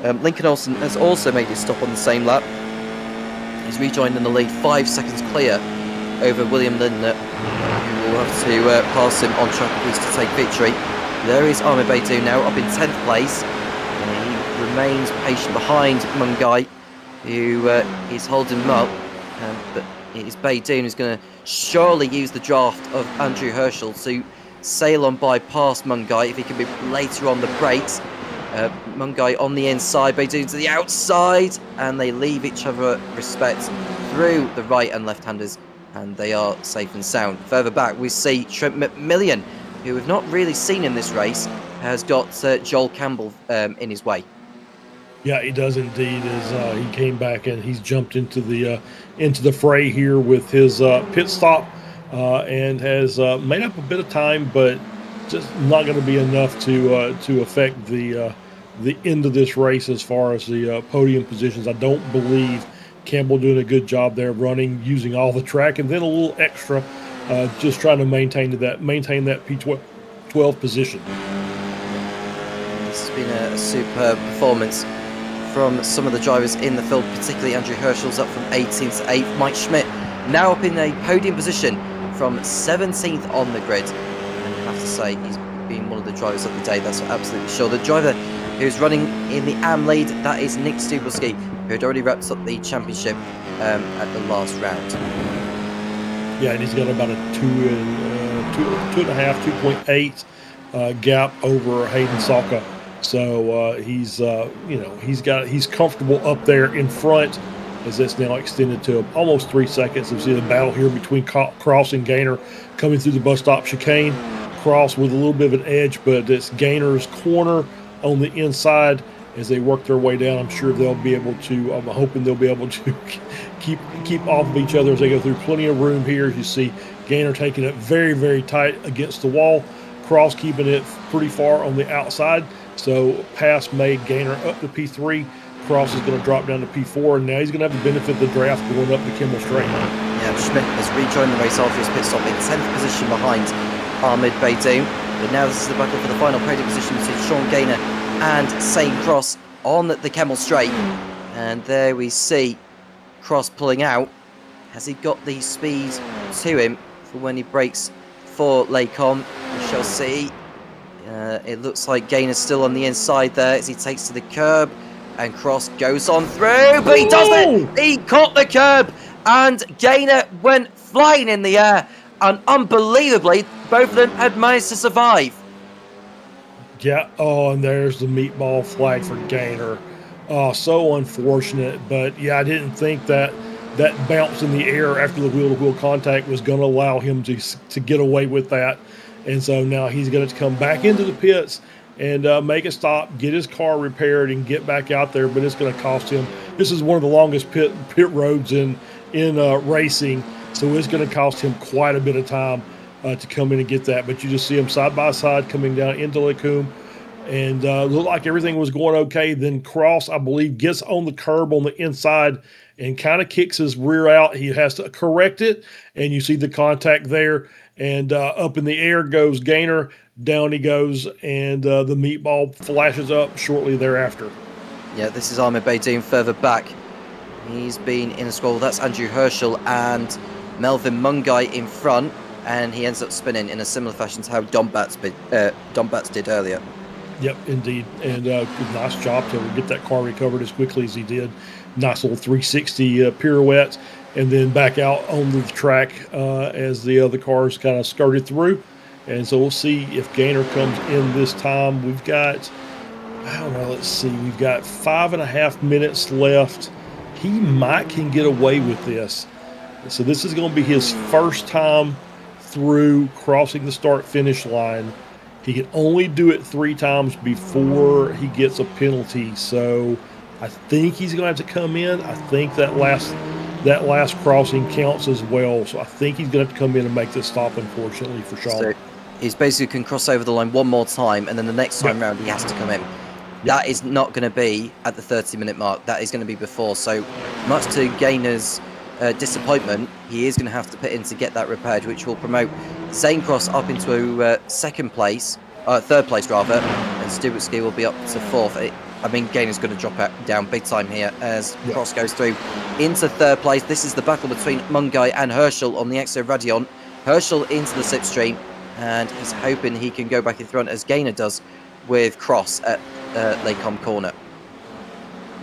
Lincoln Olsen has also made his stop on the same lap. He's rejoined in the lead, 5 seconds clear over William Lindner, who will have to pass him on track at least to take victory. There is Ahmed Beydoun now up in 10th place. He remains patient behind Mungai, who is holding him up, but it is Beydoun who's going to surely use the draft of Andrew Herschel to sail on by past Mungai if he can be later on the brakes. Mungai on the inside, Beydoun to the outside, and they leave each other respect through the right and left-handers, and they are safe and sound. Further back we see Trent McMillan, who we've not really seen in this race, has got Joel Campbell in his way. Yeah, he does indeed. As he came back and he's jumped into the fray here with his pit stop, and has made up a bit of time, but just not going to be enough to affect the end of this race as far as the podium positions. I don't believe Campbell doing a good job there, using all the track, and then a little extra, just trying to maintain that P12 position. This has been a superb performance from some of the drivers in the field, particularly Andrew Herschel's up from 18th to 8th. Mike Schmidt now up in a podium position from 17th on the grid. And I have to say, he's been one of the drivers of the day, that's absolutely sure. The driver who's running in the AM lead, that is Nick Stubelski, who had already wrapped up the championship at the last round. Yeah, and he's got about a 2.8 gap over Hayden Salka. So he's comfortable up there in front, as it's now extended to almost 3 seconds. You see the battle here between Cross and Gaynor coming through the bus stop chicane. Cross with a little bit of an edge, but it's Gaynor's corner on the inside as they work their way down. I'm sure they'll be able to. I'm hoping they'll be able to keep off of each other as they go through. Plenty of room here. You see Gaynor taking it very, very tight against the wall. Cross keeping it pretty far on the outside. So pass made Gaynor up to P3. Cross is going to drop down to P4, and now he's going to have the benefit of the draft going up the Kimmel Straight. Yeah, Schmidt has rejoined the race after his pit stop in 10th position behind Ahmed Beydoun. But now this is the battle for the final podium position between Sean Gaynor and Sane Cross on the Kimmel Straight. And there we see Cross pulling out. Has he got the speed to him for when he breaks for Laycom? We shall see. It looks like Gaynor's still on the inside there as he takes to the curb, and Cross goes on through, but he does it! He caught the curb, and Gaynor went flying in the air, and unbelievably, both of them had managed to survive. Yeah, and there's the meatball flag for Gaynor. So unfortunate. But yeah, I didn't think that bounce in the air after the wheel-to-wheel contact was going to allow him to get away with that. And so now he's going to come back into the pits and make a stop, get his car repaired, and get back out there. But it's going to cost him. This is one of the longest pit roads in racing, so it's going to cost him quite a bit of time to come in and get that. But you just see him side by side coming down into Lacombe, and looked like everything was going okay. Then Cross, I believe, gets on the curb on the inside and kind of kicks his rear out. He has to correct it, and you see the contact there. And up in the air goes Gaynor, down he goes, and the meatball flashes up shortly thereafter. Yeah, this is Ahmed Beydoun further back. He's been in a squall. That's Andrew Herschel and Melvin Mungai in front, and he ends up spinning in a similar fashion to how Don Batts did earlier. Yep, indeed. And nice job to get that car recovered as quickly as he did. Nice little 360 pirouette, and then back out on the track as the other cars kind of skirted through. And so we'll see if Gaynor comes in this time. We've got, I don't know, let's see. We've got 5.5 minutes left. He can get away with this. So this is going to be his first time through crossing the start-finish line. He can only do it 3 times before he gets a penalty. So I think he's going to have to come in. I think that last crossing counts as well. So I think he's going to have to come in and make this stop, unfortunately, for Sean. So he's basically can cross over the line one more time, and then the next time round he has to come in. That is not going to be at the 30-minute mark. That is going to be before. So much to Gaynor's disappointment, he is going to have to put in to get that repaired, which will promote Zane Cross up into third place rather, and Stubertski will be up to 4th. I mean, Gaynor's going to drop down big time here as Cross goes through into 3rd place. This is the battle between Mungai and Herschel on the Exo Radion. Herschel into the slipstream, and he's hoping he can go back in front as Gaynor does with Cross at Lacombe Corner.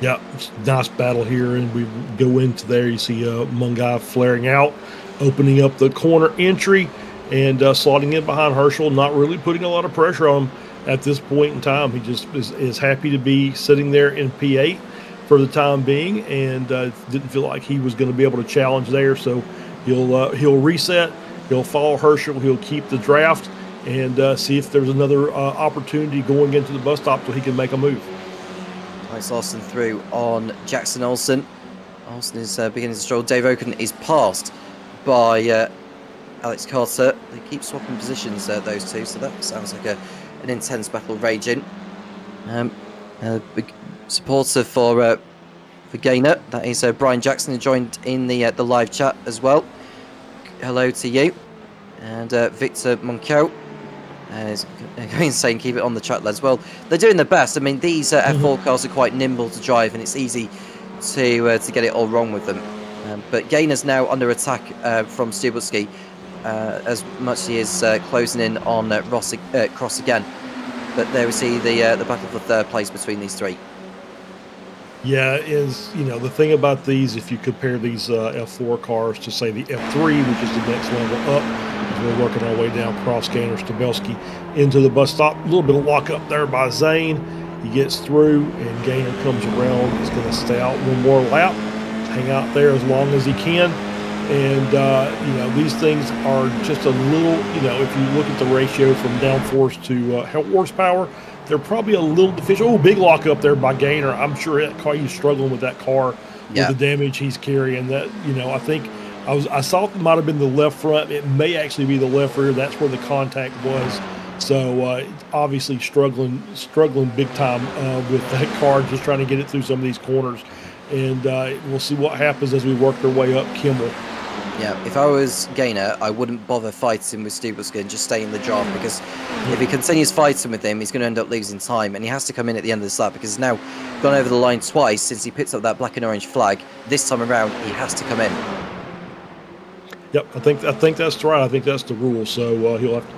Yeah, nice battle here, and we go into there. You see Mungai flaring out, opening up the corner entry, and slotting in behind Herschel, not really putting a lot of pressure on him at this point in time. He just is happy to be sitting there in P8 for the time being, and didn't feel like he was going to be able to challenge there. So he'll reset, he'll follow Herschel, he'll keep the draft, and see if there's another opportunity going into the bus stop so he can make a move. Nice Olsen through on Jackson Olsen. Olsen is beginning to stroll. Dave Oaken is passed by Alex Carter. They keep swapping positions, those two, so that sounds like an intense battle raging. Big supporter for Gaynor. That is Brian Jackson, who joined in the live chat as well. Hello to you. And Victor Monkel is going insane. Keep it on the chat, lads. Well, they're doing their best. I mean, these F4 cars are quite nimble to drive, and it's easy to get it all wrong with them. But Gaynor's now under attack from Stubertski, as much as he is closing in on Cross again. But there we see the battle for 3rd place between these 3. Yeah, the thing about these, if you compare these F4 cars to, say, the F3, which is the next level up, as we're working our way down Cross, Gaynor, Stabelski into the bus stop. A little bit of lock up there by Zane. He gets through, and Gaynor comes around. He's going to stay out one more lap, hang out there as long as he can. And, these things are just a little, if you look at the ratio from downforce to horsepower, they're probably a little deficient. Oh, big lock up there by Gaynor. I'm sure he's struggling with that car with the damage he's carrying. That, I think I saw it might have been the left front. It may actually be the left rear. That's where the contact was. So obviously struggling big time with that car, just trying to get it through some of these corners. And we'll see what happens as we work our way up Kimmel. Yeah, if I was Gaynor, I wouldn't bother fighting with Stubertski and just stay in the draft, because if he continues fighting with him, he's going to end up losing time, and he has to come in at the end of this lap, because he's now gone over the line twice since he picked up that black and orange flag. This time around, he has to come in. Yep, I think that's right. I think that's the rule. So he'll have to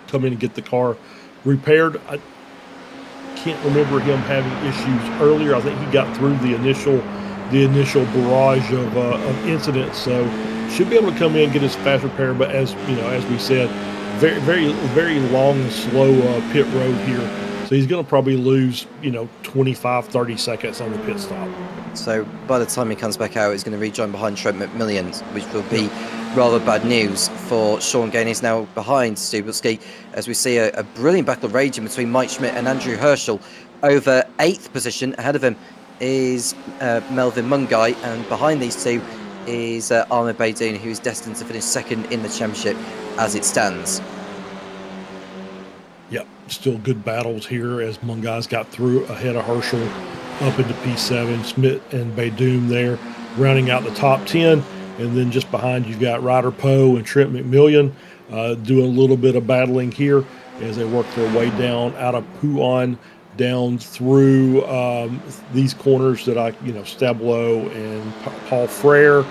come in and get the car repaired. I can't remember him having issues earlier. I think he got through the initial barrage of incidents, so should be able to come in and get his fast repair. But as we said, very, very, very long and slow pit road here So he's going to probably lose, 25, 30 seconds on the pit stop. So by the time he comes back out, he's going to rejoin behind Trent McMillan, which will be rather bad news for Sean Gaynor. He's now behind Stubulski, as we see a brilliant battle raging between Mike Schmidt and Andrew Herschel over 8th position. Ahead of him is Melvin Mungai, and behind these two is Ahmed Baidoun, who is destined to finish 2nd in the championship as it stands. Yep, still good battles here as Mungai's got through ahead of Herschel up into P7. Schmidt and Baidoun there rounding out the top 10. And then just behind you've got Ryder Poe and Trent McMillan doing a little bit of battling here as they work their way down out of Huon down through these corners that Stablo and Paul Frere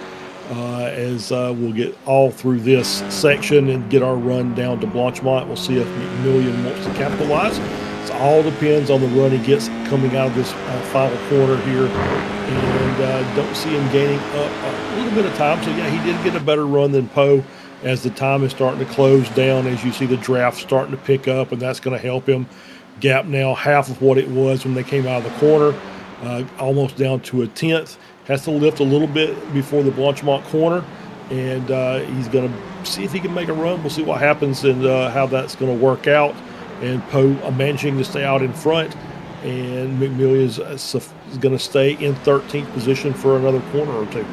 as we'll get all through this section and get our run down to Blanchemont. We'll see if McMillan wants to capitalize. It all depends on the run he gets coming out of this final corner here, and don't see him gaining up a little bit of time. So yeah, he did get a better run than Poe as the time is starting to close down, as you see the draft starting to pick up, and that's going to help him. Gap now half of what it was when they came out of the corner, almost down to a 10th. Has to lift a little bit before the Blanchemont corner, and he's going to see if he can make a run. We'll see what happens and how that's going to work out. And Poe managing to stay out in front, and McMillan is going to stay in 13th position for another corner or two.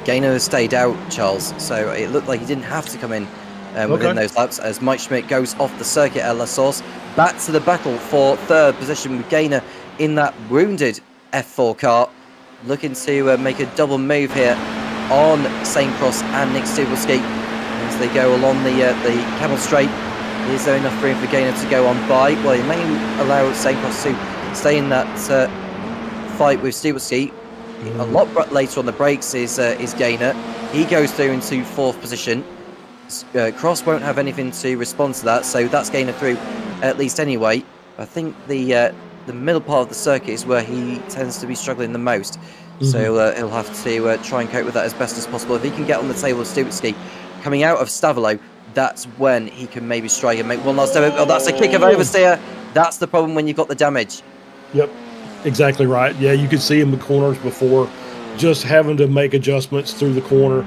Gaynor has stayed out, Charles, so it looked like he didn't have to come in within those laps as Mike Schmidt goes off the circuit at La Source. Back to the battle for 3rd position with Gaynor in that wounded F4 car, looking to make a double move here on St. Cross and Nick Stubulski as they go along the Camel Straight. Is there enough room for Gaynor to go on by? Well, he may allow St. Cross to stay in that fight with Stubulski. A lot later on the brakes is Gaynor. He goes through into 4th position. Cross won't have anything to respond to that, so that's Gaynor through at least anyway. I think the middle part of the circuit is where he tends to be struggling the most. So he'll have to try and cope with that as best as possible. If he can get on the tail of Stubulski coming out of Stavilo, that's when he can maybe strike and make one last time. Oh, that's a kick of oversteer. That's the problem when you've got the damage. Yep, exactly right. Yeah, you could see in the corners before, just having to make adjustments through the corner,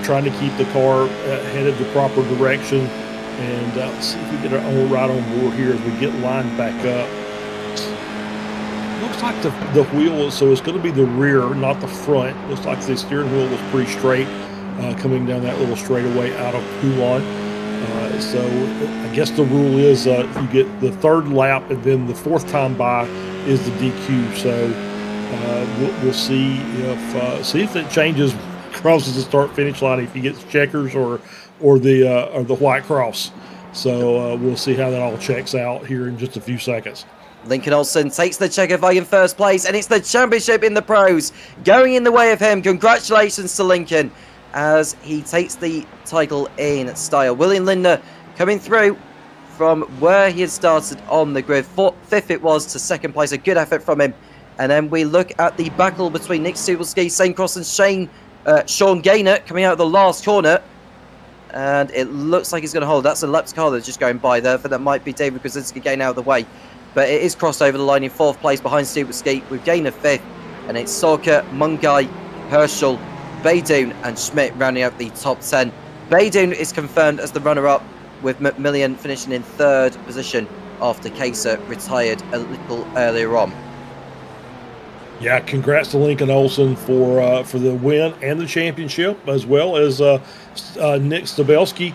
trying to keep the car headed the proper direction. And let's see if we get our own right on board here as we get lined back up. Looks like the wheel, so it's going to be the rear, not the front. Looks like the steering wheel was pretty straight coming down that little straightaway out of Huon. So I guess the rule is you get the 3rd lap, and then the 4th time by is the DQ. So we'll see if it changes, crosses the start-finish line, if he gets checkers or the white cross. So we'll see how that all checks out here in just a few seconds. Lincoln Olsen takes the checker flag in 1st place, and it's the championship in the pros going in the way of him. Congratulations to Lincoln as he takes the title in style. William Lindner coming through from where he had started on the grid. 5th it was to 2nd place, a good effort from him. And then we look at the battle between Nick Stubulski, St. Cross and Sean Gaynor coming out of the last corner. And it looks like he's going to hold. That's a Leps car that's just going by there, but that might be David Krasinski getting out of the way. But it is crossed over the line in 4th place behind Stubulski with Gaynor 5th. And it's Sorka, Mungai, Herschel, Baidoun and Schmidt rounding out the top 10. Baidoun is confirmed as the runner-up, with McMillan finishing in 3rd position after Kaser retired a little earlier on. Yeah, congrats to Lincoln Olsen for the win and the championship, as well as Nick Stabelski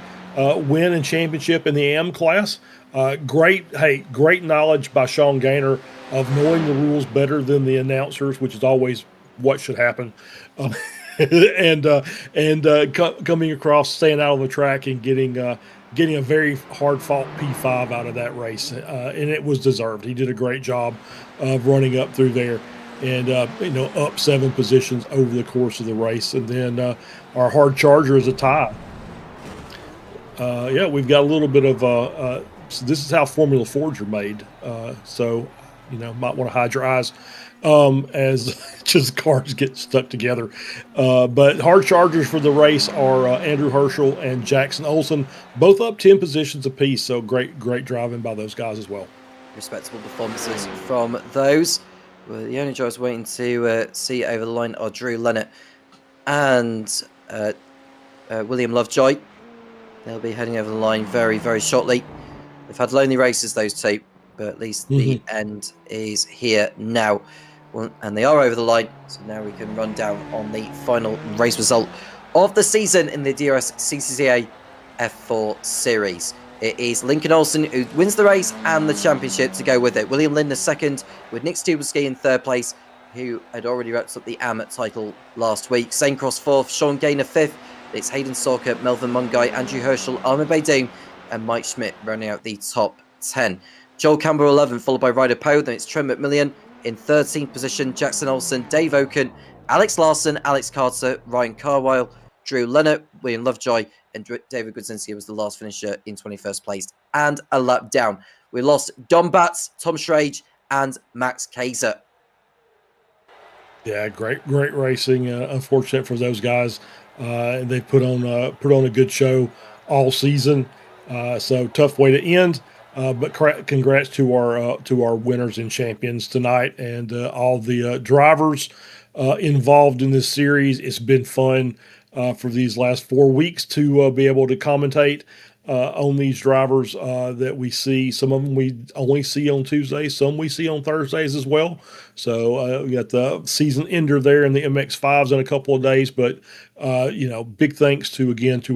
win and championship in the AM class. Great knowledge by Sean Gaynor of knowing the rules better than the announcers, which is always what should happen. and coming across, staying out on the track and getting a very hard-fought P5 out of that race, and it was deserved. He did a great job of running up through there, and up 7 positions over the course of the race. And then our hard charger is a tie. We've got a little bit of so this is how Formula Fords are made. So might want to hide your eyes as just cars get stuck together. But hard chargers for the race are Andrew Herschel and Jackson Olsen, both up 10 positions apiece. So great driving by those guys as well. respectable performances from those. Well, the only drivers waiting to see over the line are Drew Leonard and William Lovejoy. They'll be heading over the line very, very shortly. They've had lonely races, those two, but at least the end is here now. Well, and they are over the line, so now we can run down on the final race result of the season in the DRSCCA F4 Series. It is Lincoln Olsen who wins the race and the championship to go with it. William Lindner second, with Nick Stubelski in third place, who had already wrapped up the AM title last week. Zane Cross fourth, Sean Gaynor fifth. It's Hayden Stalker, Melvin Mungai, Andrew Herschel, Armin Baydoun, and Mike Schmidt rounding out the top 10. Joel Campbell 11th, followed by Ryder Poe. Then it's Trent McMillan in 13th position, Jackson Olsen, Dave Oken, Alex Larson, Alex Carter, Ryan Carwile, Drew Leonard, William Lovejoy, and David Gudzinski was the last finisher in 21st place and a lap down. We lost Don Batts, Tom Schrage, and Max Kaiser. Yeah, great racing. Unfortunate for those guys. They put on a good show all season. So tough way to end. But congrats to our winners and champions tonight, and all the drivers involved in this series. It's been fun for these last 4 weeks to be able to commentate on these drivers that we see. Some of them we only see on Tuesdays, some we see on Thursdays as well. So we got the season ender there in the MX5s in a couple of days. But big thanks to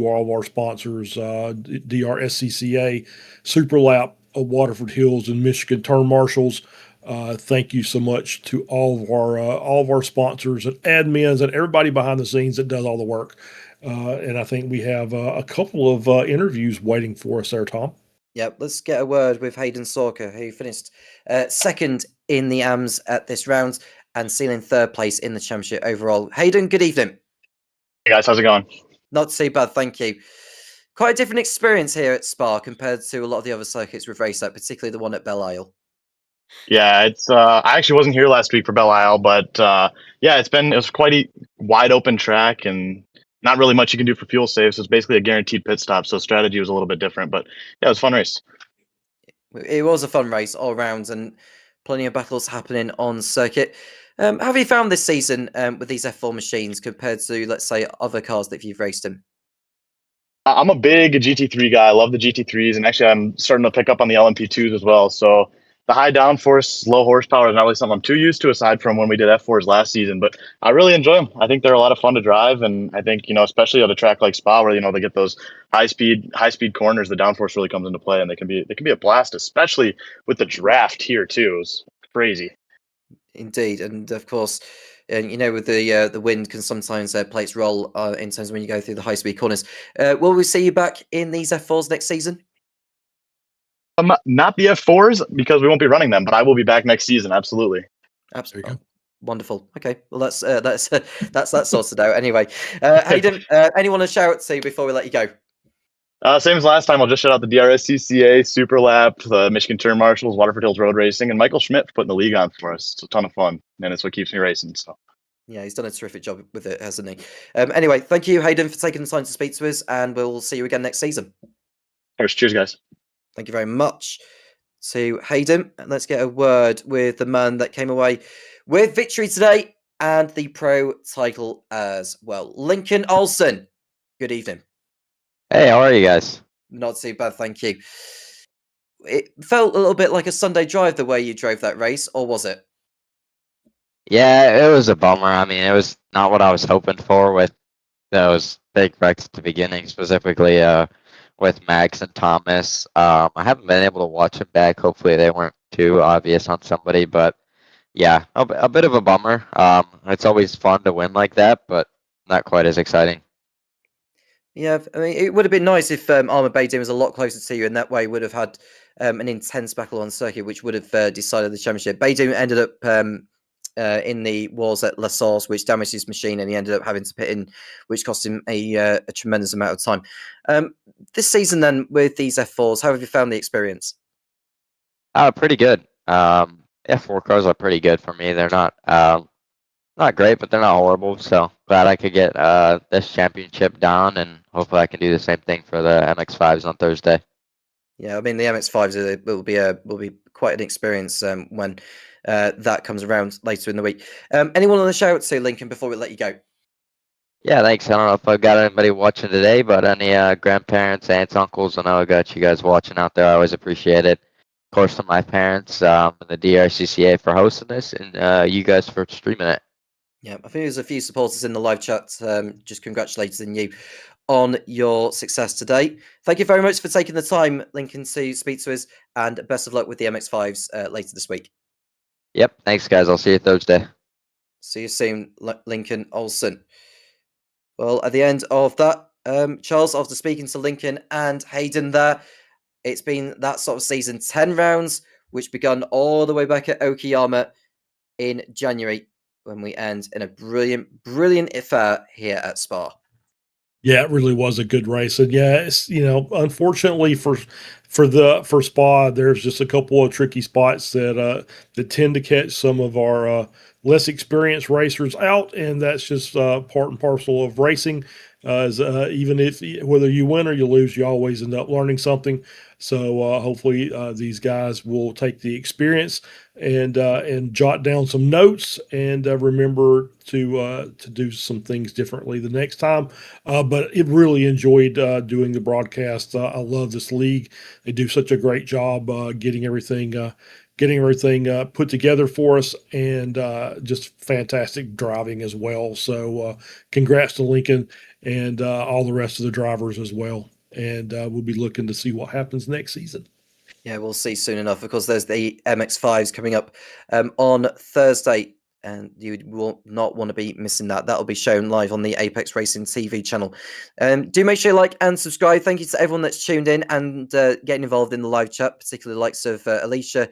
all of our sponsors, DRSCCA, Superlap, Waterford Hills, and Michigan Turn Marshals. Thank you so much to all of our sponsors and admins and everybody behind the scenes that does all the work. And I think we have a couple of interviews waiting for us there, Tom. Yep, let's get a word with Hayden Stalker, who finished second in the AMS at this round and sealing third place in the championship overall. Hayden, good evening. Hey guys, how's it going? Not too bad, thank you. Quite a different experience here at Spa compared to a lot of the other circuits we've raced at, particularly the one at Belle Isle. Yeah, it's I actually wasn't here last week for Belle Isle, but yeah, it was quite a wide open track and not really much you can do for fuel saves. So it's basically a guaranteed pit stop, so strategy was a little bit different, but yeah, it was a fun race. It was a fun race all round and plenty of battles happening on circuit. How have you found this season with these F4 machines compared to, let's say, other cars that you've raced in? I'm a big GT3 guy. I love the GT3s, and actually I'm starting to pick up on the LMP2s as well. So the high downforce, low horsepower is not really something I'm too used to, aside from when we did F4s last season. But I really enjoy them. I think they're a lot of fun to drive, and I think especially at a track like Spa, where they get those high speed corners, the downforce really comes into play, and they can be a blast, especially with the draft here too. It's crazy. Indeed, and of course, and with the wind can sometimes play its role in terms of when you go through the high speed corners. Will we see you back in these F4s next season? Not the F4s because we won't be running them, but I will be back next season. Absolutely. Absolutely. Wonderful. Okay, well that's that sorted out. Anyway, Hayden, anyone to shout to before we let you go? Same as last time. I'll just shout out the DRSCCA, Superlap, the Michigan Turn Marshals, Waterford Hills Road Racing, and Michael Schmidt for putting the league on for us. It's a ton of fun, and it's what keeps me racing. So. Yeah, he's done a terrific job with it, hasn't he? Anyway, thank you, Hayden, for taking the time to speak to us, and we'll see you again next season. Cheers, guys. Thank you very much to Hayden. And let's get a word with the man that came away with victory today and the pro title as well. Lincoln Olsen, good evening. Hey, how are you guys? Not too bad, thank you. It felt a little bit like a Sunday drive the way you drove that race, or was it? Yeah, it was a bummer. I mean, it was not what I was hoping for with those big wrecks at the beginning, specifically with Max and Thomas. I haven't been able to watch them back. Hopefully they weren't too obvious on somebody, but yeah, a bit of a bummer. It's always fun to win like that, but not quite as exciting. Yeah, I mean, it would have been nice if Armin Baydoun was a lot closer to you, and that way would have had an intense battle on circuit, which would have decided the championship. Baydoun ended up in the wars at La Source, which damaged his machine, and he ended up having to pit in, which cost him a tremendous amount of time. This season, then, with these F4s, how have you found the experience? Pretty good. F4 cars are pretty good for me. They're not great, but they're not horrible. So glad I could get this championship down, and hopefully I can do the same thing for the MX5s on Thursday. Yeah, I mean the MX5s will be quite an experience when that comes around later in the week. Anyone on the shout to Lincoln before we let you go? Yeah, thanks. I don't know if I got anybody watching today, but any grandparents, aunts, uncles, I know I got you guys watching out there. I always appreciate it. Of course, to my parents, and the DRCCA for hosting this, and you guys for streaming it. Yeah, I think there's a few supporters in the live chat just congratulating you on your success today. Thank you very much for taking the time, Lincoln, to speak to us, and best of luck with the MX5s later this week. Yep, thanks, guys. I'll see you Thursday. See you soon, Lincoln Olsen. Well, at the end of that, Charles, after speaking to Lincoln and Hayden there, it's been that sort of season. 10 rounds, which begun all the way back at Okayama in January, when we end in a brilliant affair here at Spa. Yeah, it really was a good race. And yeah, it's, unfortunately for Spa, there's just a couple of tricky spots that tend to catch some of our less experienced racers out, and that's just part and parcel of racing. Even if whether you win or you lose, you always end up learning something. So hopefully these guys will take the experience and jot down some notes and remember to do some things differently the next time. But it really enjoyed doing the broadcast. I love this league. They do such a great job getting everything put together for us, and just fantastic driving as well. So congrats to Lincoln and all the rest of the drivers as well. And we'll be looking to see what happens next season. Yeah, we'll see soon enough. Of course, there's the MX5s coming up on Thursday, and you will not want to be missing that. That'll be shown live on the Apex Racing TV channel. Do make sure you like and subscribe. Thank you to everyone that's tuned in and getting involved in the live chat, particularly the likes of Alicia,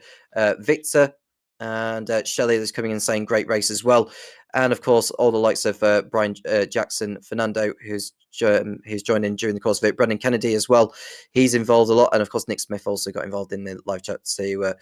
Victor, and Shelley that's coming in saying great race as well. And of course, all the likes of Brian Jackson, Fernando, who's joined in during the course of it, Brendan Kennedy as well. He's involved a lot. And of course, Nick Smith also got involved in the live chat to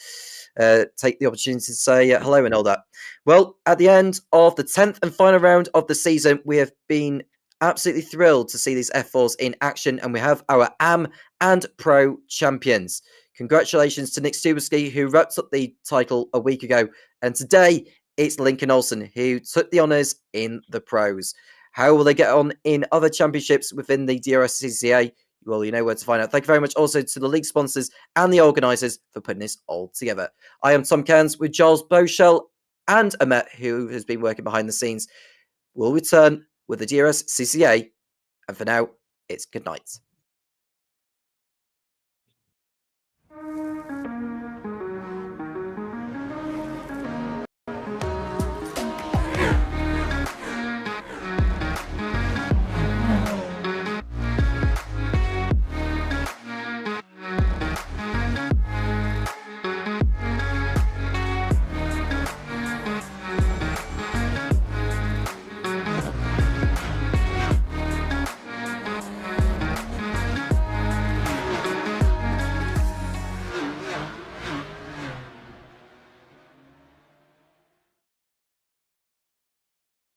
take the opportunity to say hello and all that. Well, at the end of the 10th and final round of the season, we have been absolutely thrilled to see these F4s in action, and we have our AM and Pro champions. Congratulations to Nick Stuberski, who wrapped up the title a week ago, and today it's Lincoln Olsen, who took the honours in the pros. How will they get on in other championships within the DRSCCA? Well, you know where to find out. Thank you very much also to the league sponsors and the organisers for putting this all together. I am Tom Cairns with Giles Beauchel and Amet, who has been working behind the scenes. We'll return with the DRSCCA, and for now, it's good night.